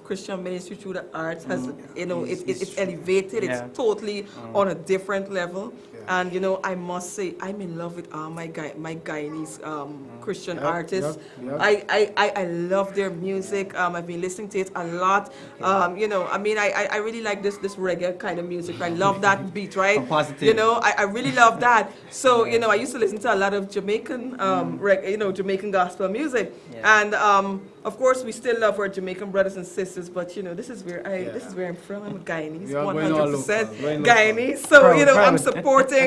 Christian ministry through the arts has, you know, it's elevated. Yeah. It's totally on a different level. And you know, I must say, I'm in love with all my Guyanese Christian artists. I love their music. I've been listening to it a lot. You know, I mean, I really like this reggae kind of music. I love that beat, right? You know, I really love that. So you know, I used to listen to a lot of Jamaican reggae, you know, Jamaican gospel music, and of course, we still love our Jamaican brothers and sisters, but you know, this is where I'm from. I'm a Guyanese, 100% Guyanese. So you know, I'm supporting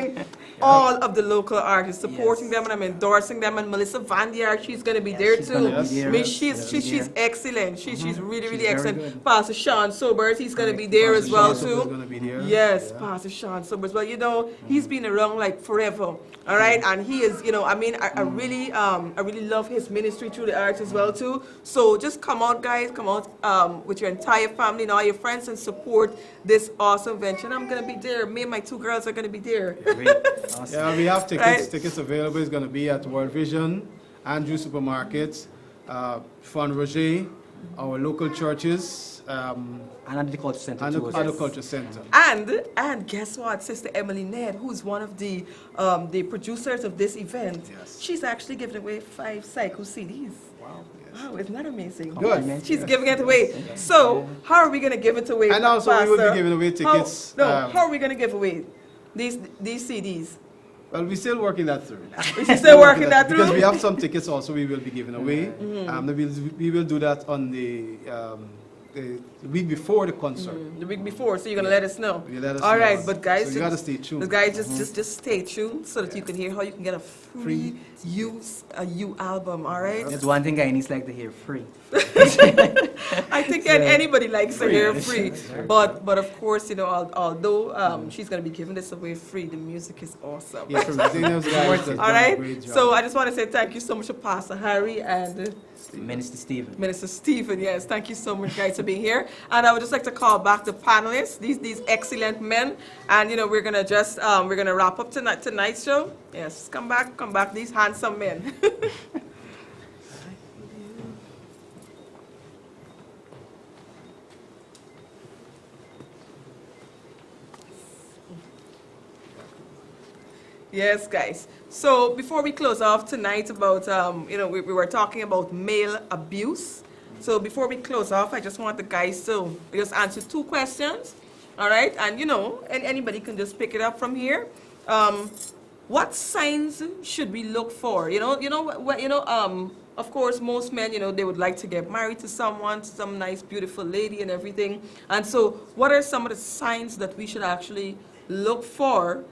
all of the local artists, supporting them, and I'm endorsing them. And Melissa Van Der, she's going to be there too. I mean, she's excellent. She's really excellent. Pastor Sean Sobers, he's going to be there as well too. Yes, Pastor Sean Sobers. Well, you know, he's been around like forever. All right, and he is, you know, I mean, I really love his ministry through the arts as well too. So just come out, guys, come out with your entire family and all your friends and support this awesome venture. And I'm gonna be there. Me and my 2 girls are gonna be there. Awesome. Yeah, we have tickets. Right. Tickets available. It's gonna be at World Vision, Andrew Supermarkets, Fun Roger, our local churches. And at the culture center too. At the culture center. And guess what? Sister Emily Ned, who's one of the producers of this event, she's actually giving away 5 Psycho CDs. Wow. Yes. Wow, isn't that amazing? Good. She's giving it away. So how are we going to give it away? And also we will be giving away tickets. How are we going to give away these CDs? Well, we're still working that through. We're still working that through? Because we have some tickets also we will be giving away. We will do that on the week before the concert. The week before, so you're gonna let us know. You let us All know. right, but guys, so you gotta stay tuned. But guys, just stay tuned so that you can hear how you can get a free U album. All right. That's one thing Guyanese like to hear, free. I think anybody likes to hear free, but of course, you know, although she's gonna be giving this away free, the music is awesome. Yes, all right. So I just want to say thank you so much to Pastor Harry and Minister Stephen. Minister Stephen, yes, thank you so much, guys, for being here. And I would just like to call back the panelists, these excellent men, and you know, we're gonna just we're gonna wrap up tonight's show. Yes, come back, these handsome men. Yes, guys. So before we close off tonight about, you know, we were talking about male abuse. So before we close off, I just want the guys to just answer 2 questions, all right? And, you know, anybody can just pick it up from here. What signs should we look for? Of course, most men, you know, they would like to get married to someone, some nice, beautiful lady and everything. And so what are some of the signs that we should actually look for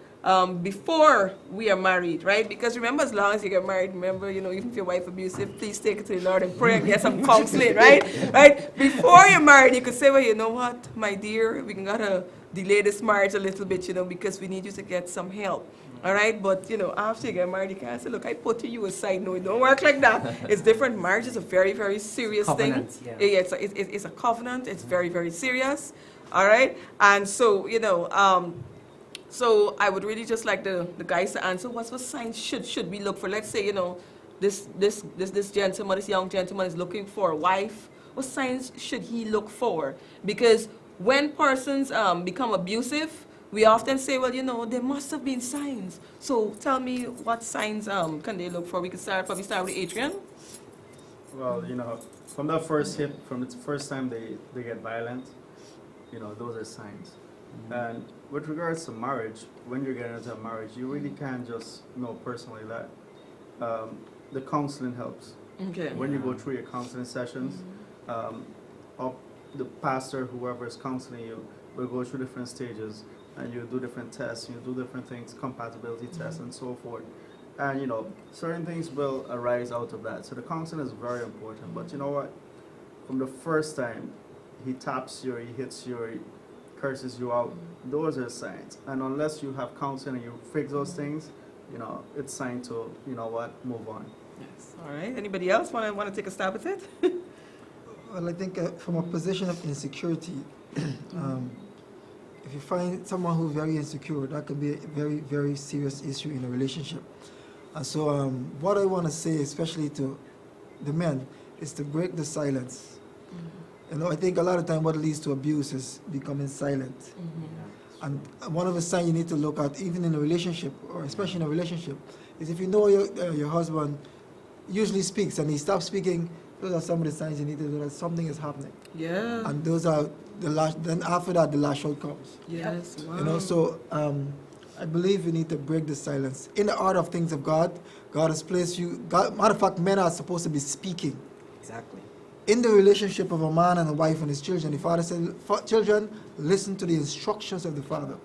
before we are married, right? Because remember, as long as you get married, remember, you know, even if your wife abusive, please take it to the Lord and pray and get some counseling, right? Right? Before you're married, you could say, well, you know what, my dear, we gotta delay this marriage a little bit, you know, because we need you to get some help. All right, but you know, after you get married, you can't say, look, I put you aside. No, it don't work like that. It's different. Marriage is a very, very serious Covenant, thing. yeah. It's a covenant. It's very, very serious. All right, and so, you know, so I would really just like the guys to answer, what signs should we look for? Let's say, you know, this gentleman, this young gentleman is looking for a wife. What signs should he look for? Because when persons become abusive, we often say, well, you know, there must have been signs. So tell me, what signs can they look for? We could probably start with Adrian. Well, you know, from that first hit, from the first time they get violent, you know, those are signs. And with regards to marriage, when you're getting into a marriage, you really can't just know personally that. The counseling helps. Okay. When you go through your counseling sessions, or the pastor, whoever is counseling you, will go through different stages, and you do different tests, you do different things, compatibility tests, and so forth. And you know, certain things will arise out of that. So the counseling is very important. But you know what? From the first time he taps you, or he hits you, or he curses you out, those are signs. And unless you have counseling and you fix those things, you know, it's time to, you know what, move on. Yes. All right. Anybody else want to take a stab at it? Well, I think from a position of insecurity, if you find someone who's very insecure, that can be a very, very serious issue in a relationship. And so what I want to say, especially to the men, is to break the silence. You know, I think a lot of time what leads to abuse is becoming silent. And one of the signs you need to look at, even in a relationship, or especially in a relationship, is if you know your husband usually speaks and he stops speaking, those are some of the signs you need to know that something is happening. Yeah. And those are then after that, the lash out comes. Yes. Wow. You know, so I believe we need to break the silence. In the art of things of God, God has placed you, matter of fact, men are supposed to be speaking. Exactly. In the relationship of a man and a wife and his children, the father said, children, listen to the instructions of the father.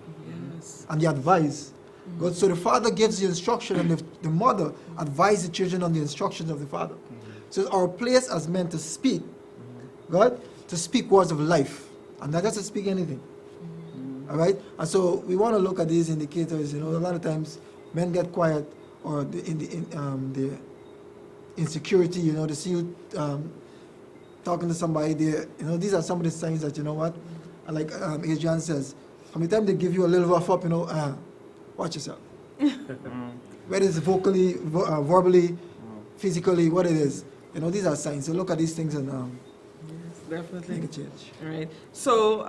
Yes. And the advice. God, so the father gives the instruction and the mother advises the children on the instructions of the father. So it's our place as men to speak, God, to speak words of life, and not just to speak anything. All right? And so we want to look at these indicators. You know, a lot of times men get quiet, or the insecurity, you know, to see you talking to somebody there. You know, these are some of the signs that, you know what, like Adrian says, from the time they give you a little rough up, you know, watch yourself. Whether it's vocally, verbally, physically, what it is. You know, these are signs. So look at these things and definitely make a change. All right. So,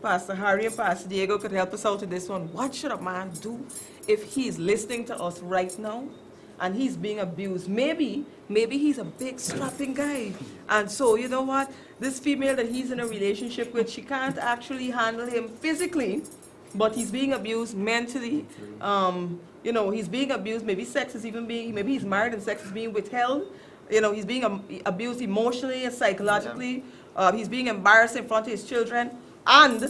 Pastor Harry and Pastor Diego could help us out with this one. What should a man do if he's listening to us right now and he's being abused? Maybe he's a big strapping guy. And so, you know what? This female that he's in a relationship with, she can't actually handle him physically, but he's being abused mentally. You know, he's being abused. Maybe maybe he's married and sex is being withheld. You know, he's being abused emotionally and psychologically. He's being embarrassed in front of his children. And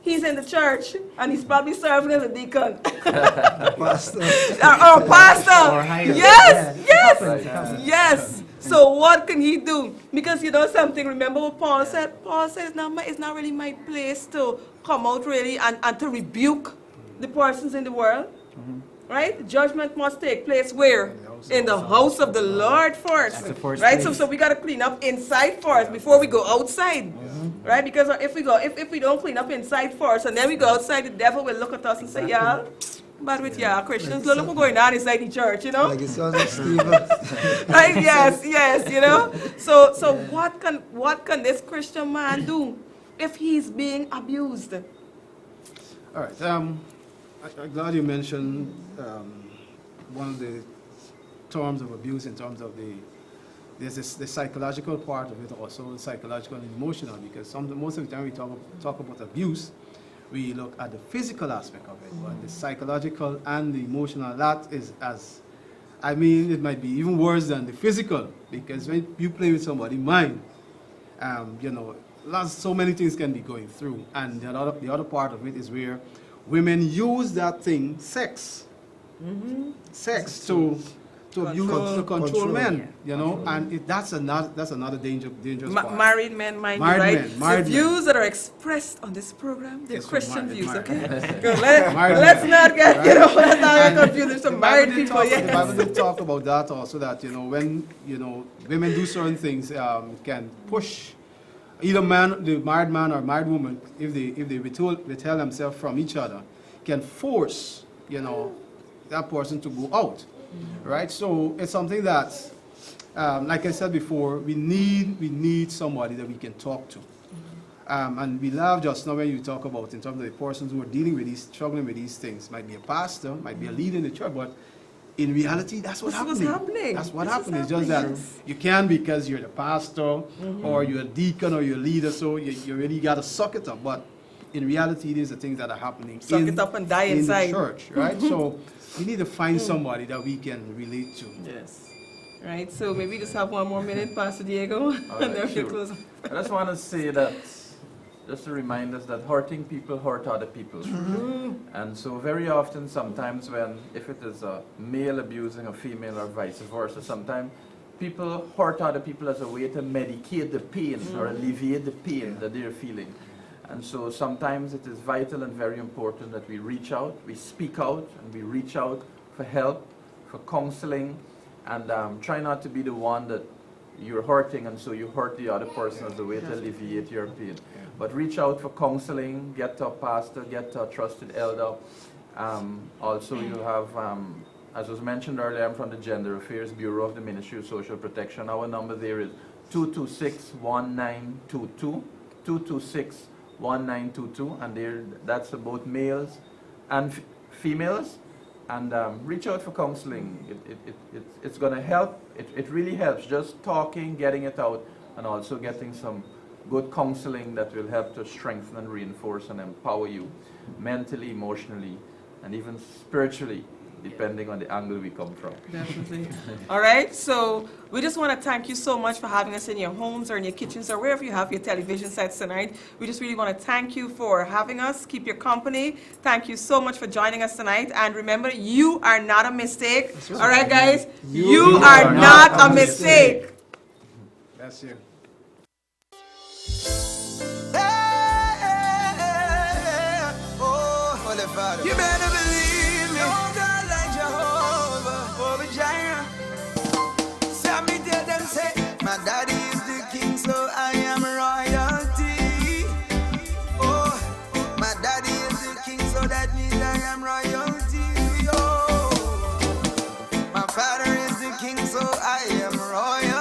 he's in the church, and he's probably serving as a deacon. Pastor. Or pastor. Or higher. Yes, Yeah, yes, it happens. yes. So what can he do? Because you know something, remember what Paul said? Paul said it's not really my place to come out really and to rebuke the persons in the world. Right? Judgment must take place where? In the house of the Lord first. That's the first right? place. So we got to clean up inside first before we go outside. Right? Because if we don't clean up inside first and then we go outside, the devil will look at us and say, yeah, bad with y'all Christians, look what's going on inside the church, you know? Like it sounds like Stephen. Right? Yes, you know? So what can this Christian man do if he's being abused? All right. I'm glad you mentioned one of the terms of abuse in terms of there's the psychological part of it, also the psychological and emotional, because most of the time we talk about abuse, we look at the physical aspect of it, but the psychological and the emotional, that is it might be even worse than the physical, because when you play with somebody's mind, you know, so many things can be going through, and the other part of it is where women use that thing, sex, to control men, you know, and that's another dangerous part. Married men, mind you, right? The views that are expressed on this program, they're Christian views, okay? Good. Let's not get, let's not get confused with some married people. The Bible did talk about that also, that, when, women do certain things, can push either the married man or married woman, if they withhold themselves from each other, can force, that person to go out, right? So it's something that, like I said before, we need somebody that we can talk to. And we love just now when you talk about in terms of the persons who are dealing with struggling with these things. Might be a pastor, might be a leader in the church, but in reality, that's what's happening. That's what happening. It's just that you can because you're the pastor or you're a deacon or you're a leader, so you really got to suck it up. But in reality, these are things that are happening it up and die inside. In the church, right? So we need to find somebody that we can relate to. Yes. Right, so maybe just have one more minute, Pastor Diego, and then we'll close. I just want to say that, just to remind us that hurting people hurt other people. And so very often, sometimes if it is a male abusing a female or vice versa, sometimes people hurt other people as a way to medicate the pain or alleviate the pain that they're feeling. And so sometimes it is vital and very important that we reach out, we speak out, and we reach out for help, for counseling, and try not to be the one that you're hurting and so you hurt the other person as a way to alleviate your pain. But reach out for counseling, get to a pastor, get to a trusted elder. Also you'll have, as was mentioned earlier, I'm from the Gender Affairs Bureau of the Ministry of Social Protection. Our number there is 226-1922, 226-1922, and that's for both males and females. And reach out for counseling. It's going to help. It really helps. Just talking, getting it out, and also getting some good counseling that will help to strengthen and reinforce and empower you mentally, emotionally, and even spiritually, depending on the angle we come from. Definitely. All right, so we just want to thank you so much for having us in your homes or in your kitchens or wherever you have your television sets tonight. We just really want to thank you for having us, keep your company. Thank you so much for joining us tonight. And remember, you are not a mistake. All right, guys? You are not a mistake. That's you. You better believe me. Oh God, like Jehovah, over Jireh. So me tell them say, my daddy is the king, so I am royalty. Oh, my daddy is the king, so that means I am royalty. Oh, my father is the king, so I am royalty.